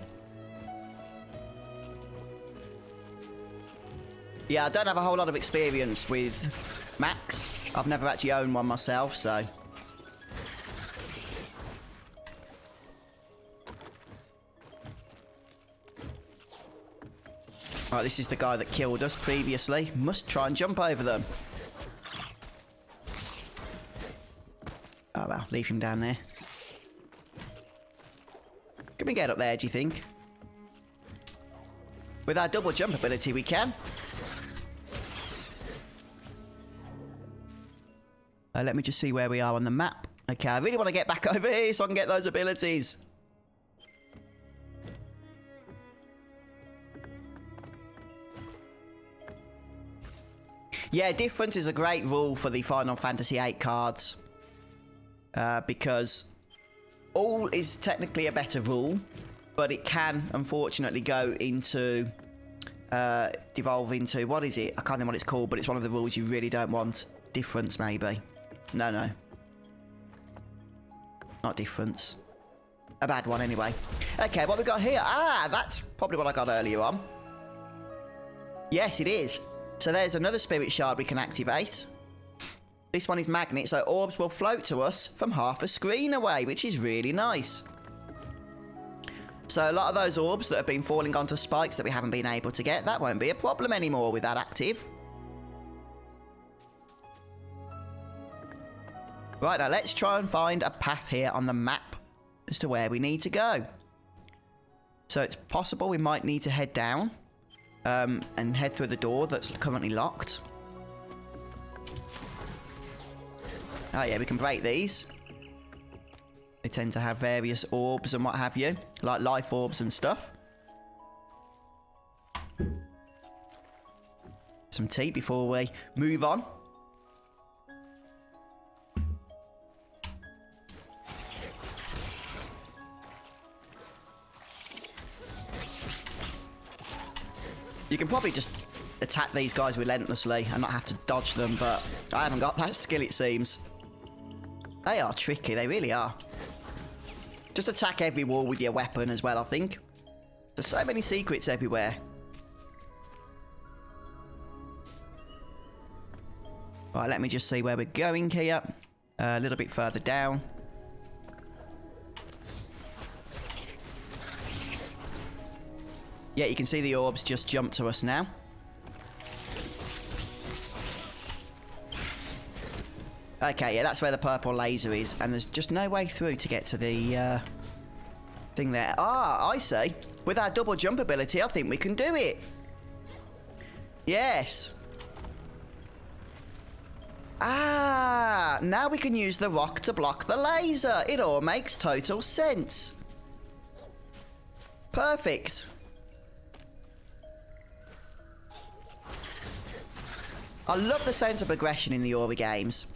Yeah, I don't have a whole lot of experience with Macs. I've never actually owned one myself, so... Right, this is the guy that killed us previously. Must try and jump over them. Oh well, leave him down there. Can we get up there, do you think? With our double jump ability, we can. Let me just see where we are on the map. Okay, I really want to get back over here so I can get those abilities. Yeah, difference is a great rule for the Final Fantasy VIII cards. Because all is technically a better rule, but it can, unfortunately, go into... devolve into... What is it? I can't remember what it's called, but it's one of the rules you really don't want. Difference, maybe. No. Not difference. A bad one, anyway. Okay, what we got here? Ah, that's probably what I got earlier on. Yes, it is. So there's another spirit shard we can activate. This one is magnet, so orbs will float to us from half a screen away, which is really nice. So a lot of those orbs that have been falling onto spikes that we haven't been able to get, that won't be a problem anymore with that active. Right, now let's try and find a path here on the map as to where we need to go. So it's possible we might need to head down and head through the door that's currently locked. Oh yeah, we can break these. They tend to have various orbs and what have you, like life orbs and stuff. Some tea before we move on. You can probably just attack these guys relentlessly and not have to dodge them, but I haven't got that skill, it seems. They are tricky, they really are. Just attack every wall with your weapon as well, I think. There's so many secrets everywhere. Right, let me just see where we're going here. A little bit further down. Yeah, you can see the orbs just jump to us now. Okay, yeah, that's where the purple laser is. And there's just no way through to get to the thing there. Ah, I see. With our double jump ability, I think we can do it. Yes. Ah, now we can use the rock to block the laser. It all makes total sense. Perfect. I love the sense of progression in the Ori games.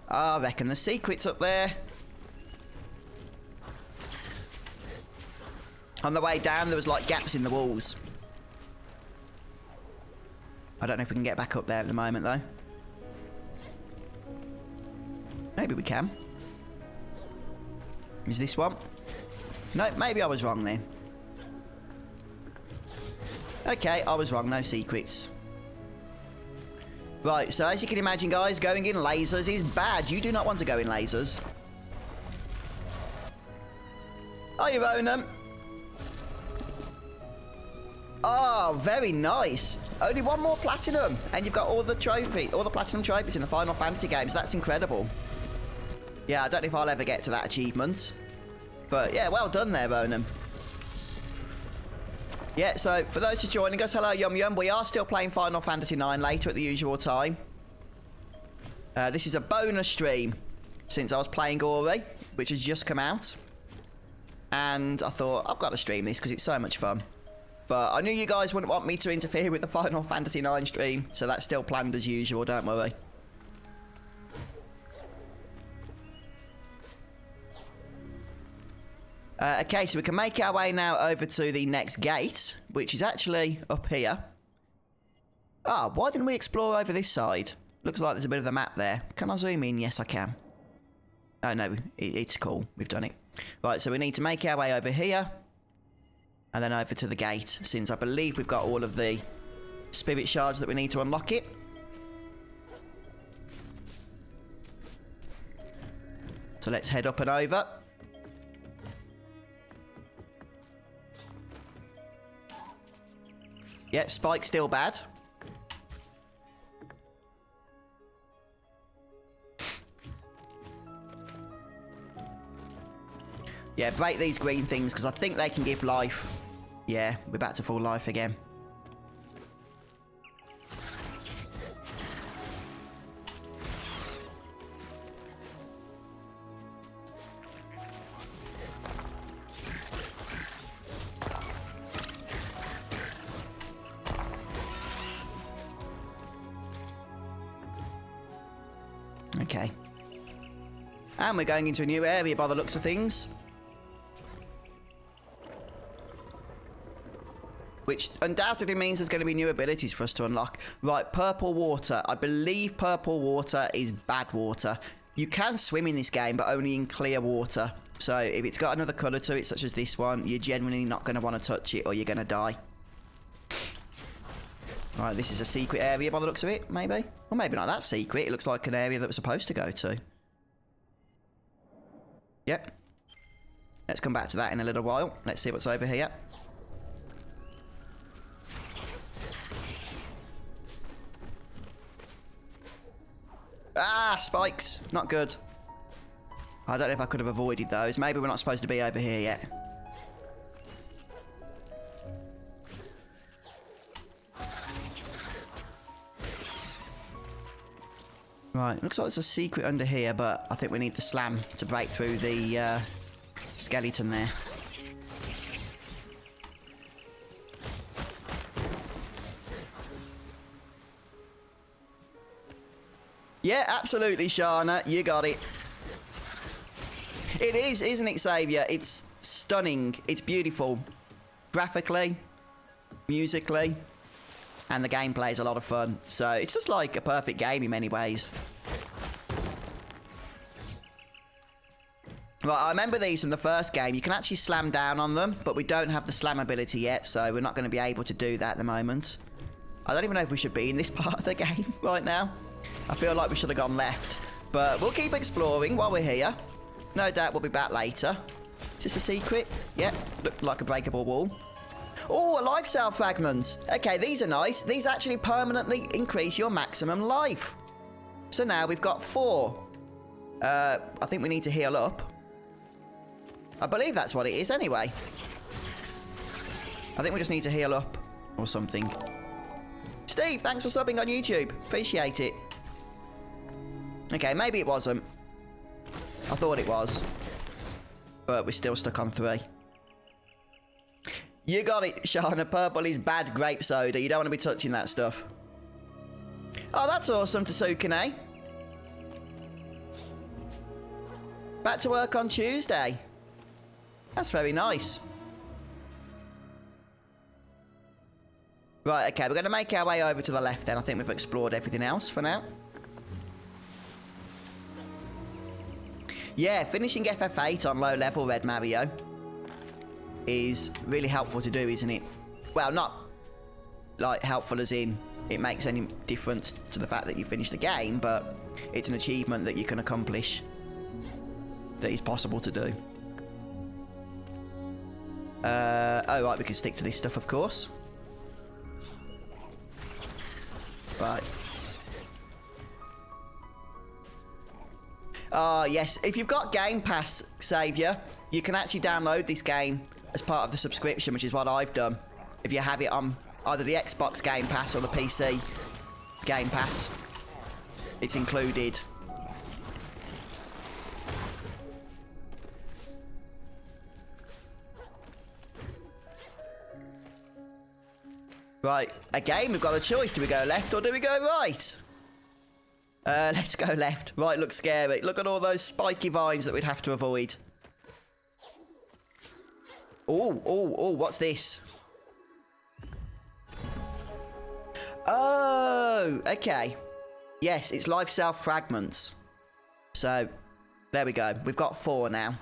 I reckon the secret's up there. On the way down, there was like gaps in the walls. I don't know if we can get back up there at the moment, though. Maybe we can. Is this one? No, maybe I was wrong then. Okay, I was wrong, no secrets. Right, so as you can imagine, guys, going in lasers is bad. You do not want to go in lasers. Are you Ronan? Oh, very nice. Only one more platinum, and you've got all the platinum trophies in the Final Fantasy games. That's incredible. Yeah, I don't know if I'll ever get to that achievement. But yeah, well done there, Ronan. Yeah, so for those just joining us, hello Yum Yum. We are still playing Final Fantasy IX later at the usual time. This is a bonus stream since I was playing Ori, which has just come out. And I thought, I've got to stream this because it's so much fun. But I knew you guys wouldn't want me to interfere with the Final Fantasy IX stream, so that's still planned as usual, don't worry. Okay, so we can make our way now over to the next gate, which is actually up here. Ah, why didn't we explore over this side? Looks like there's a bit of the map there. Can I zoom in? Yes, I can. Oh, no, it's cool. We've done it. Right, so we need to make our way over here. And then over to the gate, since I believe we've got all of the spirit shards that we need to unlock it. So let's head up and over. Yeah, Spike's still bad. Yeah, break these green things, because I think they can give life. Yeah, we're back to full life again. Okay. And we're going into a new area by the looks of things. Which undoubtedly means there's going to be new abilities for us to unlock. Right, purple water. I believe purple water is bad water. You can swim in this game, but only in clear water. So if it's got another colour to it, such as this one, you're generally not going to want to touch it or you're going to die. Right, this is a secret area by the looks of it, maybe? Or maybe not that secret. It looks like an area that we're supposed to go to. Yep. Let's come back to that in a little while. Let's see what's over here. Ah, spikes. Not good. I don't know if I could have avoided those. Maybe we're not supposed to be over here yet. Right, looks like there's a secret under here, but I think we need the slam to break through the skeleton there. Yeah, absolutely, Shana. You got it. It is, isn't it, Saviour? It's stunning. It's beautiful. Graphically, musically, and the gameplay is a lot of fun. So it's just like a perfect game in many ways. Right, I remember these from the first game. You can actually slam down on them, but we don't have the slam ability yet, so we're not going to be able to do that at the moment. I don't even know if we should be in this part of the game right now. I feel like we should have gone left. But we'll keep exploring while we're here. No doubt we'll be back later. Is this a secret? Yep, looked like a breakable wall. Oh, a life cell fragment. Okay, these are nice. These actually permanently increase your maximum life. So now we've got 4. I think we need to heal up. I believe that's what it is anyway. I think we just need to heal up or something. Steve, thanks for subbing on YouTube. Appreciate it. Okay, maybe it wasn't. I thought it was. But we're still stuck on 3. You got it, Shana. Purple is bad grape soda. You don't want to be touching that stuff. Oh, that's awesome, Tsukune. Back to work on Tuesday. That's very nice. Right, okay, we're going to make our way over to the left then. I think we've explored everything else for now. Yeah, finishing FF8 on low level Red Mario is really helpful to do, isn't it? Well, not like helpful as in it makes any difference to the fact that you finish the game, but it's an achievement that you can accomplish that is possible to do. Oh, right, we can stick to this stuff, of course. Right. Yes, if you've got Game Pass, Saviour, you can actually download this game as part of the subscription, which is what I've done. If you have it on either the Xbox Game Pass or the PC Game Pass, it's included. Right, again, we've got a choice. Do we go left or do we go right? Let's go left. Right, looks scary. Look at all those spiky vines that we'd have to avoid. Oh, what's this? Oh, okay. Yes, it's life cell fragments. So, there we go. We've got 4 now.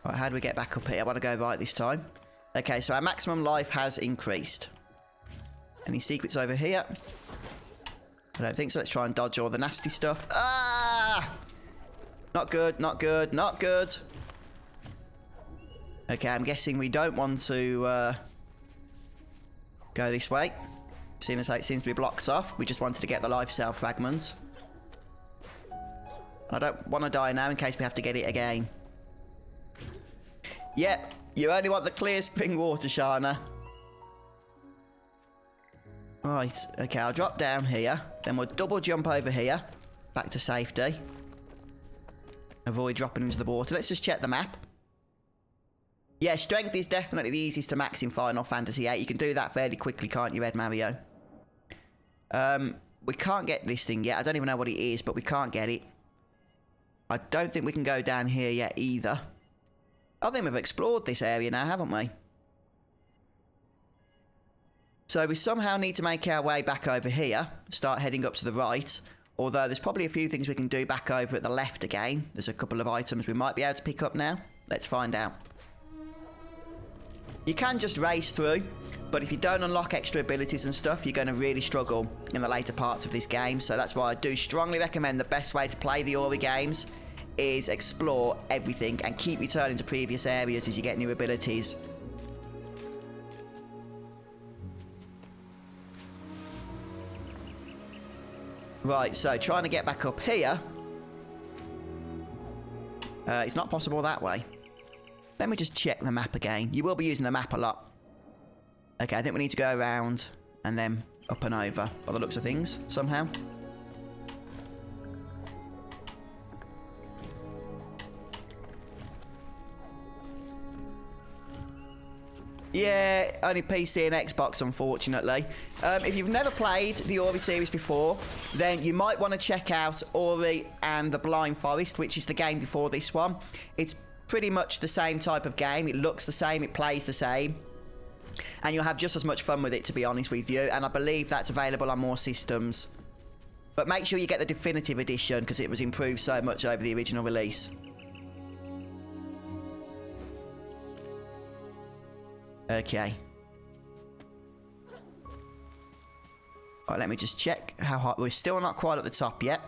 Right, how do we get back up here? I want to go right this time. Okay, so our maximum life has increased. Any secrets over here? I don't think so. Let's try and dodge all the nasty stuff. Ah! Not good, not good, not good. Okay, I'm guessing we don't want to go this way. Seeing as how it seems to be blocked off. We just wanted to get the life cell fragment. I don't want to die now in case we have to get it again. Yep, you only want the clear spring water, Shana. Right, okay, I'll drop down here. Then we'll double jump over here. Back to safety. Avoid dropping into the water. Let's just check the map. Yeah, strength is definitely the easiest to max in Final Fantasy VIII. You can do that fairly quickly, can't you, Ed Mario? We can't get this thing yet. I don't even know what it is, but we can't get it. I don't think we can go down here yet either. I think we've explored this area now, haven't we? So we somehow need to make our way back over here. Start heading up to the right. Although there's probably a few things we can do back over at the left again. There's a couple of items we might be able to pick up now. Let's find out. You can just race through, but if you don't unlock extra abilities and stuff, you're going to really struggle in the later parts of this game. So that's why I do strongly recommend the best way to play the Ori games is explore everything and keep returning to previous areas as you get new abilities. Right, so trying to get back up here. It's not possible that way. Let me just check the map again. You will be using the map a lot. Okay, I think we need to go around and then up and over by the looks of things, somehow. Yeah, only PC and Xbox, unfortunately. If you've never played the Ori series before, then you might want to check out Ori and the Blind Forest, which is the game before this one. It's pretty much the same type of game. It looks the same, it plays the same. And you'll have just as much fun with it, to be honest with you. And I believe that's available on more systems. But make sure you get the definitive edition, because it was improved so much over the original release. Okay. Alright, let me just check how high. We're still not quite at the top yet.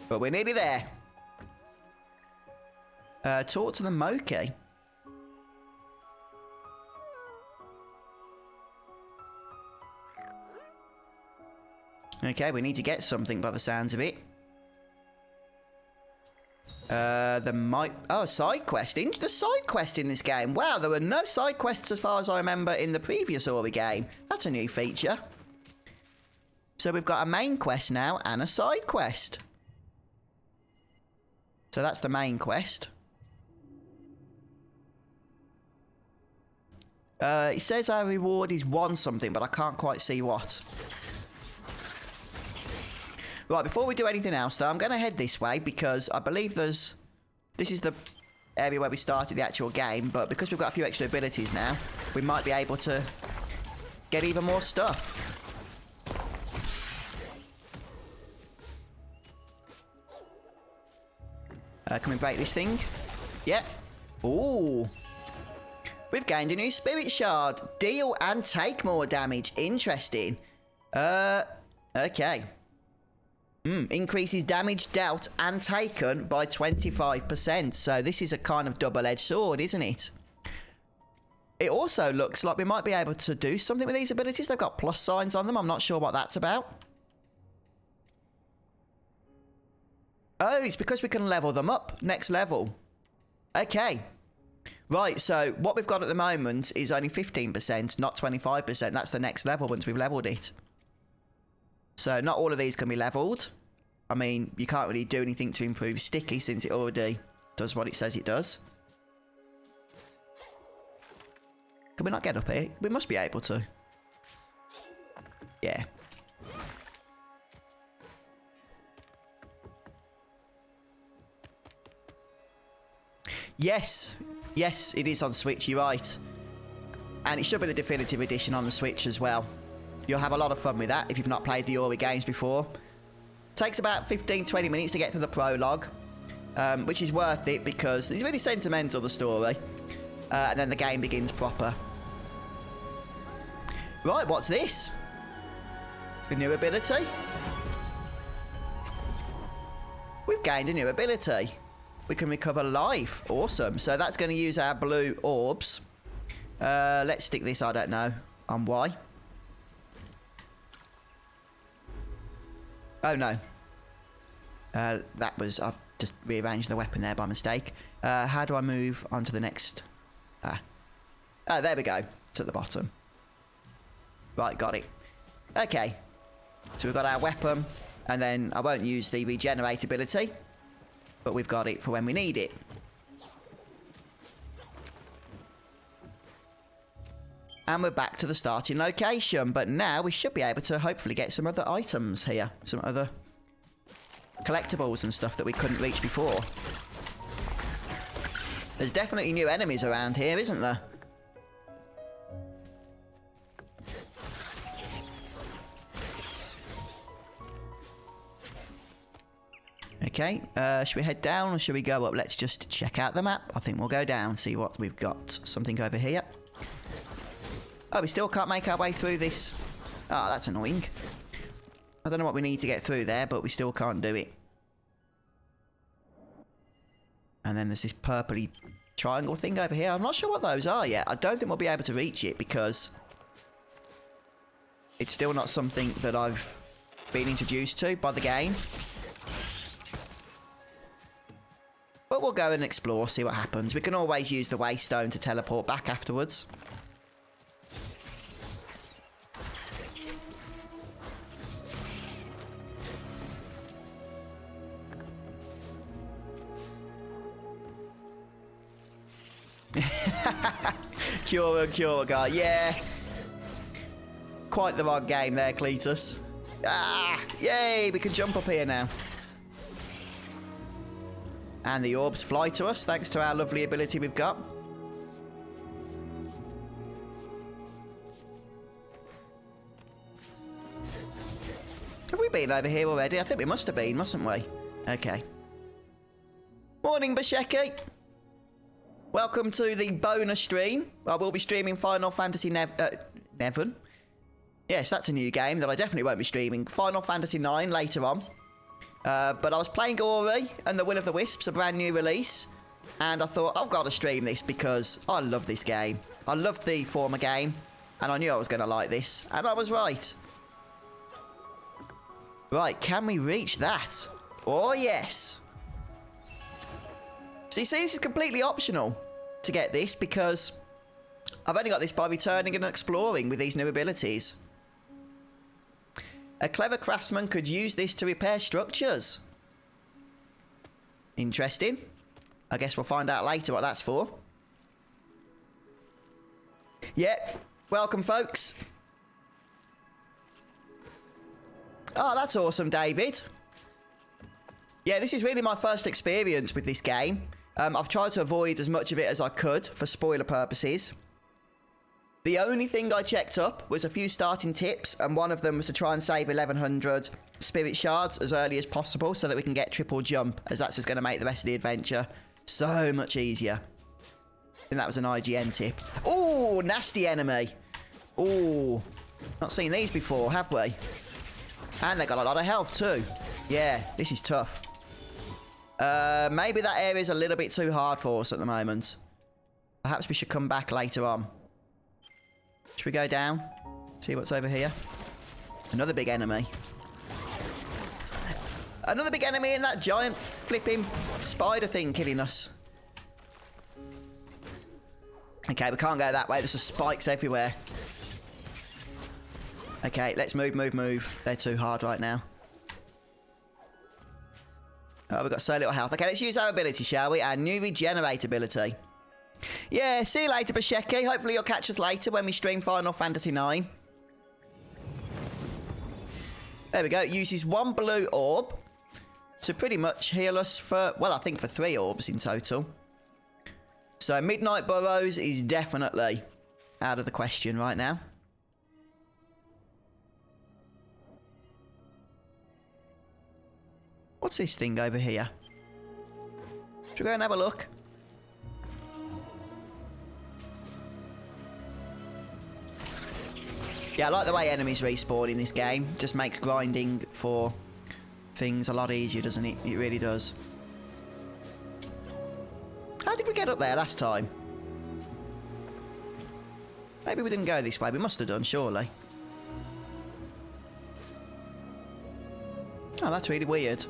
But we're nearly there. Talk to the Moki. Okay, we need to get something by the sounds of it. Side quest. The side quest in this game. Wow, there were no side quests as far as I remember in the previous Ori game. That's a new feature. So we've got a main quest now and a side quest. So that's the main quest. It says our reward is 1 something, but I can't quite see what. Right, before we do anything else, though, I'm going to head this way because I believe this is the area where we started the actual game, but because we've got a few extra abilities now, we might be able to get even more stuff. Can we break this thing? Yep. Ooh. We've gained a new spirit shard. Deal and take more damage. Interesting. Okay. Increases damage dealt and taken by 25%. So this is a kind of double-edged sword, isn't it? It also looks like we might be able to do something with these abilities. They've got plus signs on them. I'm not sure what that's about. Oh, it's because we can level them up. Next level. Okay. Right, so what we've got at the moment is only 15%, not 25%. That's the next level once we've leveled it. So not all of these can be leveled. I mean, you can't really do anything to improve Sticky since it already does what it says it does. Can we not get up here? We must be able to. Yeah. Yes. Yes, it is on Switch, you're right. And it should be the definitive edition on the Switch as well. You'll have a lot of fun with that if you've not played the Ori games before. Takes about 15-20 minutes to get to the prologue, which is worth it because it's really sentimental, the story. And then the game begins proper. Right, what's this? A new ability? We've gained a new ability. We can recover life. Awesome. So that's going to use our blue orbs. Let's stick this, I don't know, on Y. Oh, no. That was... I've just rearranged the weapon there by mistake. How do I move on to the next... Oh, there we go. It's at the bottom. Right, got it. Okay. So we've got our weapon, and then I won't use the regenerate ability, but we've got it for when we need it. And we're back to the starting location. But now we should be able to hopefully get some other items here. Some other collectibles and stuff that we couldn't reach before. There's definitely new enemies around here, isn't there? Okay, should we head down or should we go up? Let's just check out the map. I think we'll go down, see what we've got. Something over here. Oh, we still can't make our way through this. Oh, that's annoying. I don't know what we need to get through there, but we still can't do it. And then there's this purpley triangle thing over here. I'm not sure what those are yet. I don't think we'll be able to reach it because it's still not something that I've been introduced to by the game. But we'll go and explore, see what happens. We can always use the waystone to teleport back afterwards. Cura guy, yeah. Quite the wrong game there, Cletus. Ah, yay, we can jump up here now. And the orbs fly to us, thanks to our lovely ability we've got. Have we been over here already? I think we must have been, mustn't we? Okay. Morning, Basheki. Welcome to the bonus stream. I will be streaming Final Fantasy Nevin. Yes, that's a new game that I definitely won't be streaming. Final Fantasy 9 later on. But I was playing Ori and the Will of the Wisps, a brand new release. And I thought, I've got to stream this because I love this game. I loved the former game. And I knew I was going to like this. And I was right. Right, can we reach that? Oh, yes. See, this is completely optional to get this because I've only got this by returning and exploring with these new abilities. A clever craftsman could use this to repair structures. Interesting. I guess we'll find out later what that's for. Yep. Welcome, folks. Oh, that's awesome, David. Yeah, this is really my first experience with this game. I've tried to avoid as much of it as I could for spoiler purposes. The only thing I checked up was a few starting tips, and one of them was to try and save 1100 spirit shards as early as possible so that we can get triple jump, as that's just going to make the rest of the adventure so much easier. I think that was an IGN tip. Ooh, nasty enemy. Ooh, not seen these before, have we? And they got a lot of health too. Yeah, this is tough. Maybe that area's a little bit too hard for us at the moment. Perhaps we should come back later on. Should we go down? See what's over here? Another big enemy. Another big enemy in that giant flipping spider thing killing us. Okay, we can't go that way. There's spikes everywhere. Okay, let's move. They're too hard right now. Oh, we've got so little health. Okay, let's use our ability, shall we? Our new regenerate ability. Yeah, see you later, Basheki. Hopefully you'll catch us later when we stream Final Fantasy 9. There we go. It uses one blue orb to pretty much heal us for, well, I think for 3 orbs in total. So Midnight Burrows is definitely out of the question right now. What's this thing over here? Should we go and have a look? Yeah, I like the way enemies respawn in this game. Just makes grinding for things a lot easier, doesn't it? It really does. How did we get up there last time? Maybe we didn't go this way. We must have done, surely. Oh, that's really weird.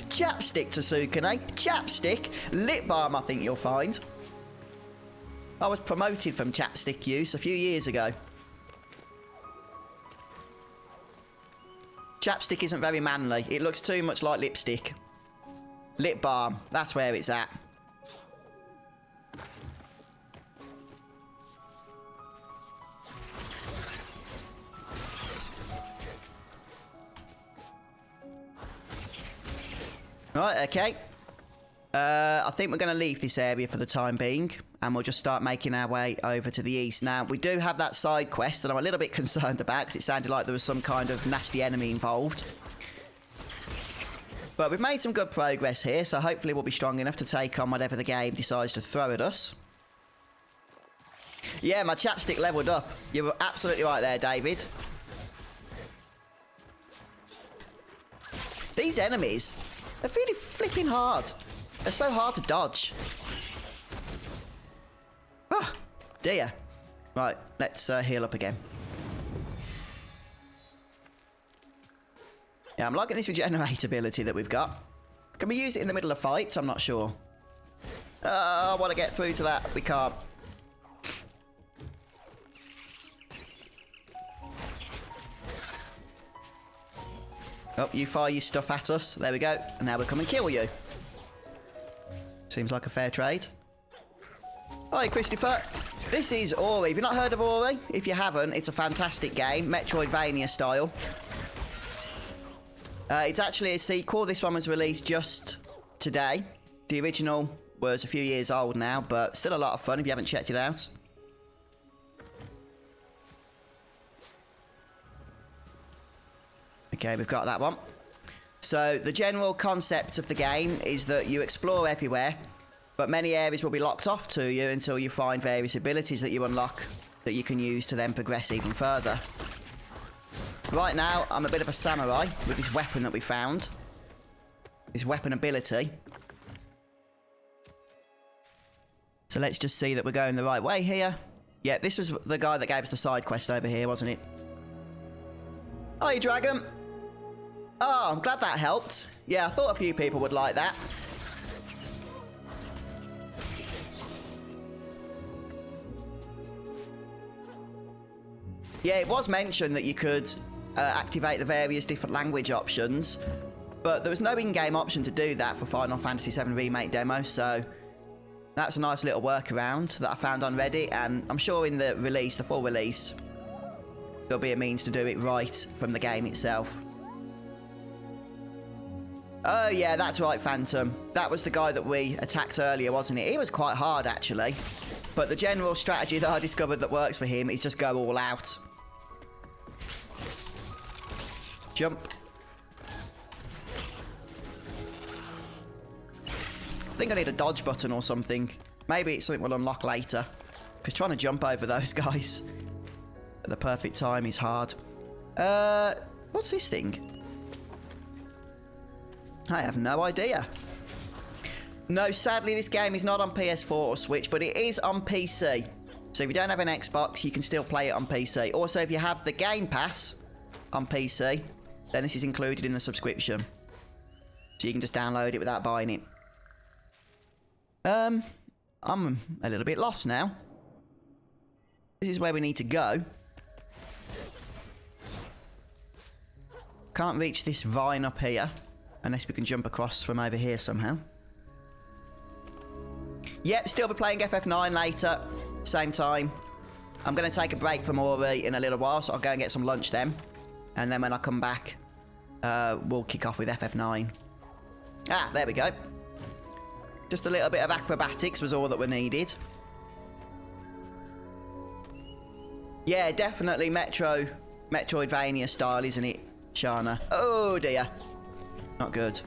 Chapstick, Tasukane. Chapstick. Lip balm, I think you'll find. I was promoted from chapstick use a few years ago. Chapstick isn't very manly. It looks too much like lipstick. Lip balm. That's where it's at. Right, okay. I think we're going to leave this area for the time being, and we'll just start making our way over to the east. Now, we do have that side quest that I'm a little bit concerned about, because it sounded like there was some kind of nasty enemy involved. But we've made some good progress here, so hopefully we'll be strong enough to take on whatever the game decides to throw at us. Yeah, my chapstick leveled up. You were absolutely right there, David. These enemies, they're really flipping hard. They're so hard to dodge. Ah, dear. Right, let's heal up again. Yeah, I'm liking this regenerate ability that we've got. Can we use it in the middle of fights? I'm not sure. I want to get through to that. We can't. Oh, you fire your stuff at us. There we go. And now we'll come and kill you. Seems like a fair trade. Hi, Christopher. This is Ori. Have you not heard of Ori? If you haven't, it's a fantastic game. Metroidvania style. It's actually a sequel. This one was released just today. The original was a few years old now, but still a lot of fun if you haven't checked it out. Okay, we've got that one. So the general concept of the game is that you explore everywhere, but many areas will be locked off to you until you find various abilities that you unlock that you can use to then progress even further. Right now, I'm a bit of a samurai with this weapon that we found. This weapon ability. So let's just see that we're going the right way here. Yeah, this was the guy that gave us the side quest over here, wasn't it? Hi, Dragon. Oh, I'm glad that helped. Yeah, I thought a few people would like that. Yeah, it was mentioned that you could activate the various different language options, but there was no in-game option to do that for Final Fantasy VII Remake demo, so that's a nice little workaround that I found on Reddit, and I'm sure in the release, the full release, there'll be a means to do it right from the game itself. Oh yeah, that's right, Phantom. That was the guy that we attacked earlier, wasn't it? He was quite hard, actually. But the general strategy that I discovered that works for him is just go all out. Jump. I think I need a dodge button or something. Maybe it's something we'll unlock later. Because trying to jump over those guys at the perfect time is hard. What's this thing? I have no idea. No, sadly, this game is not on PS4 or Switch, but it is on PC. So if you don't have an Xbox, you can still play it on PC. Also, if you have the Game Pass on PC, then this is included in the subscription. So you can just download it without buying it. I'm a little bit lost now. This is where we need to go. Can't reach this vine up here, unless we can jump across from over here somehow. Yep, still be playing FF9 later, same time. I'm going to take a break from Ori in a little while, so I'll go and get some lunch then. And then when I come back, we'll kick off with FF9. Ah, there we go. Just a little bit of acrobatics was all that we needed. Yeah, definitely Metroidvania style, isn't it, Shana? Oh dear. Not good.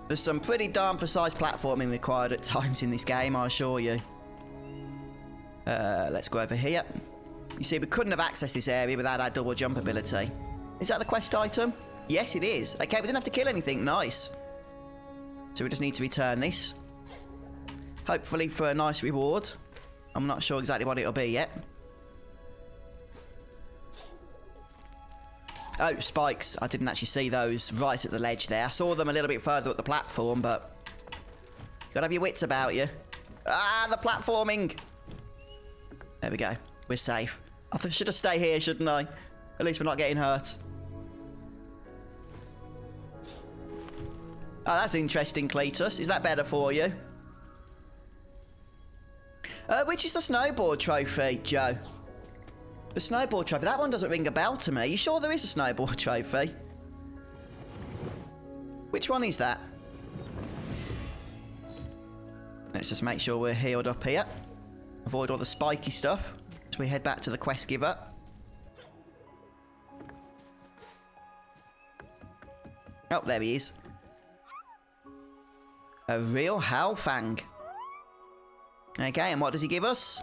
There's some pretty darn precise platforming required at times in this game, I assure you. Let's go over here. You see, we couldn't have accessed this area without our double jump ability. Is that the quest item? Yes, it is. Okay, we didn't have to kill anything. Nice. So we just need to return this. Hopefully for a nice reward. I'm not sure exactly what it'll be yet. Oh, spikes. I didn't actually see those right at the ledge there. I saw them a little bit further up the platform, but you gotta have your wits about you. Ah, the platforming! There we go. We're safe. I should have stayed here, shouldn't I? At least we're not getting hurt. Oh, that's interesting, Cletus. Is that better for you? Which is the snowboard trophy, Joe? The snowboard trophy. That one doesn't ring a bell to me. You sure there is a snowboard trophy? Which one is that? Let's just make sure we're healed up here. Avoid all the spiky stuff as we head back to the quest giver. Oh, there he is. A real Hellfang. Okay, and what does he give us?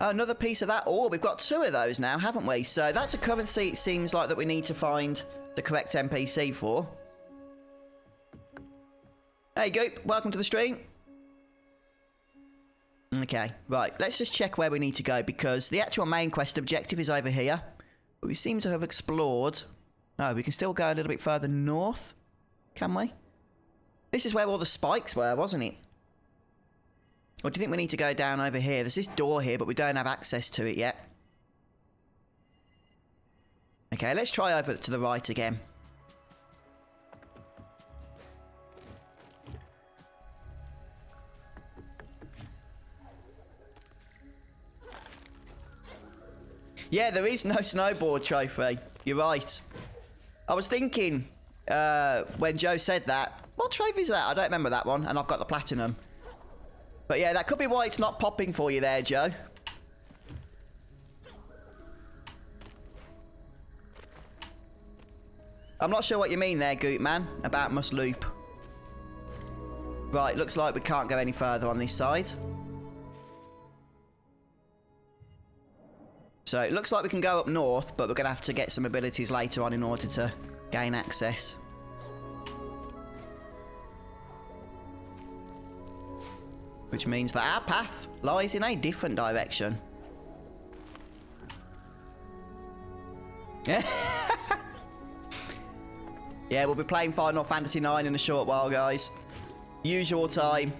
Oh, another piece of that. Oh, we've got 2 of those now, haven't we? So that's a currency it seems like that we need to find the correct NPC for. Hey, Goop. Welcome to the stream. Okay, right. Let's just check where we need to go because the actual main quest objective is over here. But we seem to have explored... Oh, we can still go a little bit further north. Can we? This is where all the spikes were, wasn't it? Or do you think we need to go down over here? There's this door here, but we don't have access to it yet. Okay, let's try over to the right again. Yeah, there is no snowboard trophy. You're right. I was thinking, when Joe said that, what trophy is that? I don't remember that one, and I've got the platinum. But yeah, that could be why it's not popping for you there, Joe. I'm not sure what you mean there, Goot Man, about must loop. Right, looks like we can't go any further on this side. So it looks like we can go up north, but we're going to have to get some abilities later on in order to gain access. Which means that our path lies in a different direction. Yeah, we'll be playing Final Fantasy IX in a short while, guys. Usual time.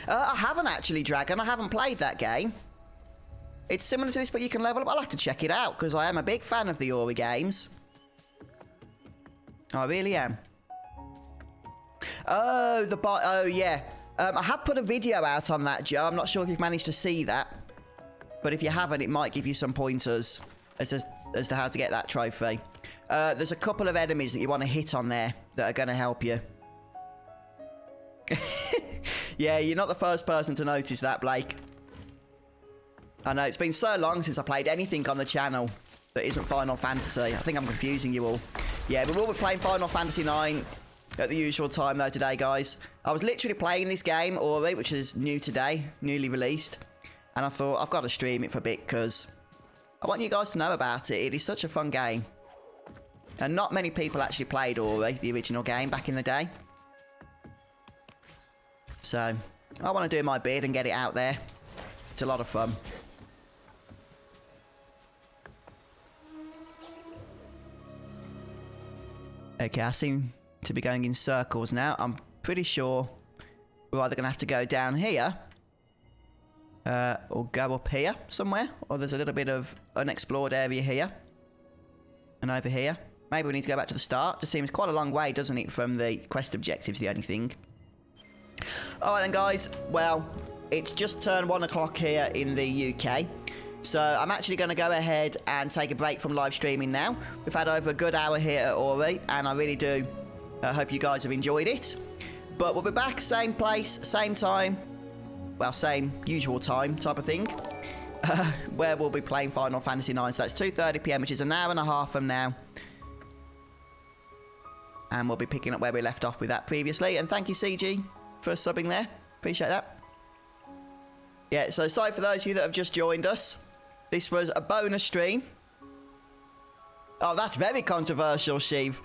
I haven't actually, Dragon. I haven't played that game. It's similar to this, but you can level up. I'll have to check it out, because I am a big fan of the Ori games. I really am. Oh, oh, yeah. I have put a video out on that, Joe. I'm not sure if you've managed to see that. But if you haven't, it might give you some pointers as to how to get that trophy. There's a couple of enemies that you want to hit on there that are going to help you. Yeah, you're not the first person to notice that, Blake. I know, it's been so long since I played anything on the channel that isn't Final Fantasy. I think I'm confusing you all. Yeah, but we'll be playing Final Fantasy IX at the usual time, though, today, guys. I was literally playing this game, Ori, which is new today, newly released. And I thought, I've got to stream it for a bit, because I want you guys to know about it. It is such a fun game. And not many people actually played Ori, the original game, back in the day. So, I want to do my bit and get it out there. It's a lot of fun. Okay, I seem to be going in circles now. I'm pretty sure we're either going to have to go down here or go up here somewhere. Or there's a little bit of unexplored area here and over here. Maybe we need to go back to the start. Just seems quite a long way, doesn't it, from the quest objectives, the only thing. Alright then, guys. Well, it's just turned 1 o'clock here in the UK. So I'm actually going to go ahead and take a break from live streaming now. We've had over a good hour here at Ori, and I really do hope you guys have enjoyed it. But we'll be back, same place, same time. Well, same usual time type of thing. Where we'll be playing Final Fantasy IX. So that's 2:30 PM, which is an hour and a half from now. And we'll be picking up where we left off with that previously. And thank you, CG, for subbing there. Appreciate that. Yeah, so sorry for those of you that have just joined us. This was a bonus stream. Oh, that's very controversial, Sheev.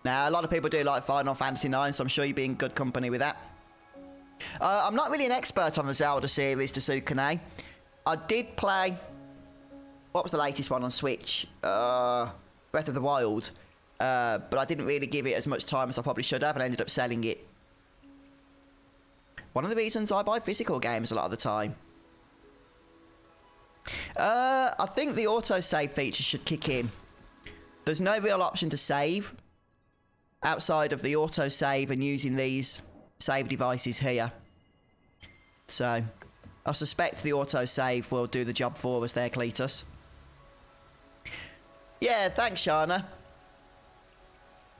Now, a lot of people do like Final Fantasy IX, so I'm sure you'll be in good company with that. I'm not really an expert on the Zelda series, Tsukune. I did play... What was the latest one on Switch? Breath of the Wild. But I didn't really give it as much time as I probably should have, and ended up selling it. One of the reasons I buy physical games a lot of the time. I think the autosave feature should kick in. There's no real option to save outside of the autosave and using these save devices here. So, I suspect the autosave will do the job for us there, Cletus. Yeah, thanks, Shana.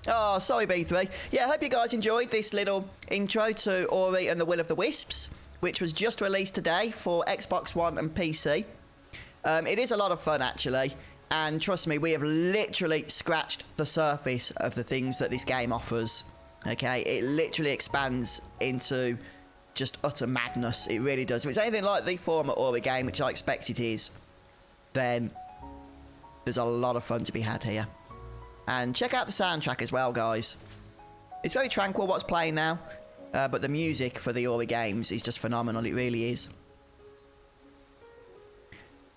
Oh, sorry, B3. Yeah, I hope you guys enjoyed this little intro to Ori and the Will of the Wisps, which was just released today for Xbox One and PC. It is a lot of fun, actually. And trust me, we have literally scratched the surface of the things that this game offers. Okay, it literally expands into just utter madness. It really does. If it's anything like the former Ori game, which I expect it is, then there's a lot of fun to be had here. And check out the soundtrack as well, guys. It's very tranquil what's playing now, but the music for the Ori games is just phenomenal. It really is.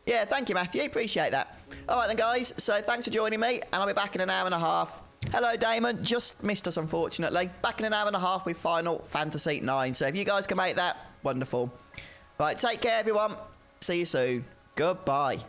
Yeah, thank you, Matthew. Appreciate that. All right then, guys. So thanks for joining me, and I'll be back in an hour and a half. Hello, Damon. Just missed us, unfortunately. Back in an hour and a half with Final Fantasy IX. So if you guys can make that, wonderful. Right, take care, everyone. See you soon. Goodbye.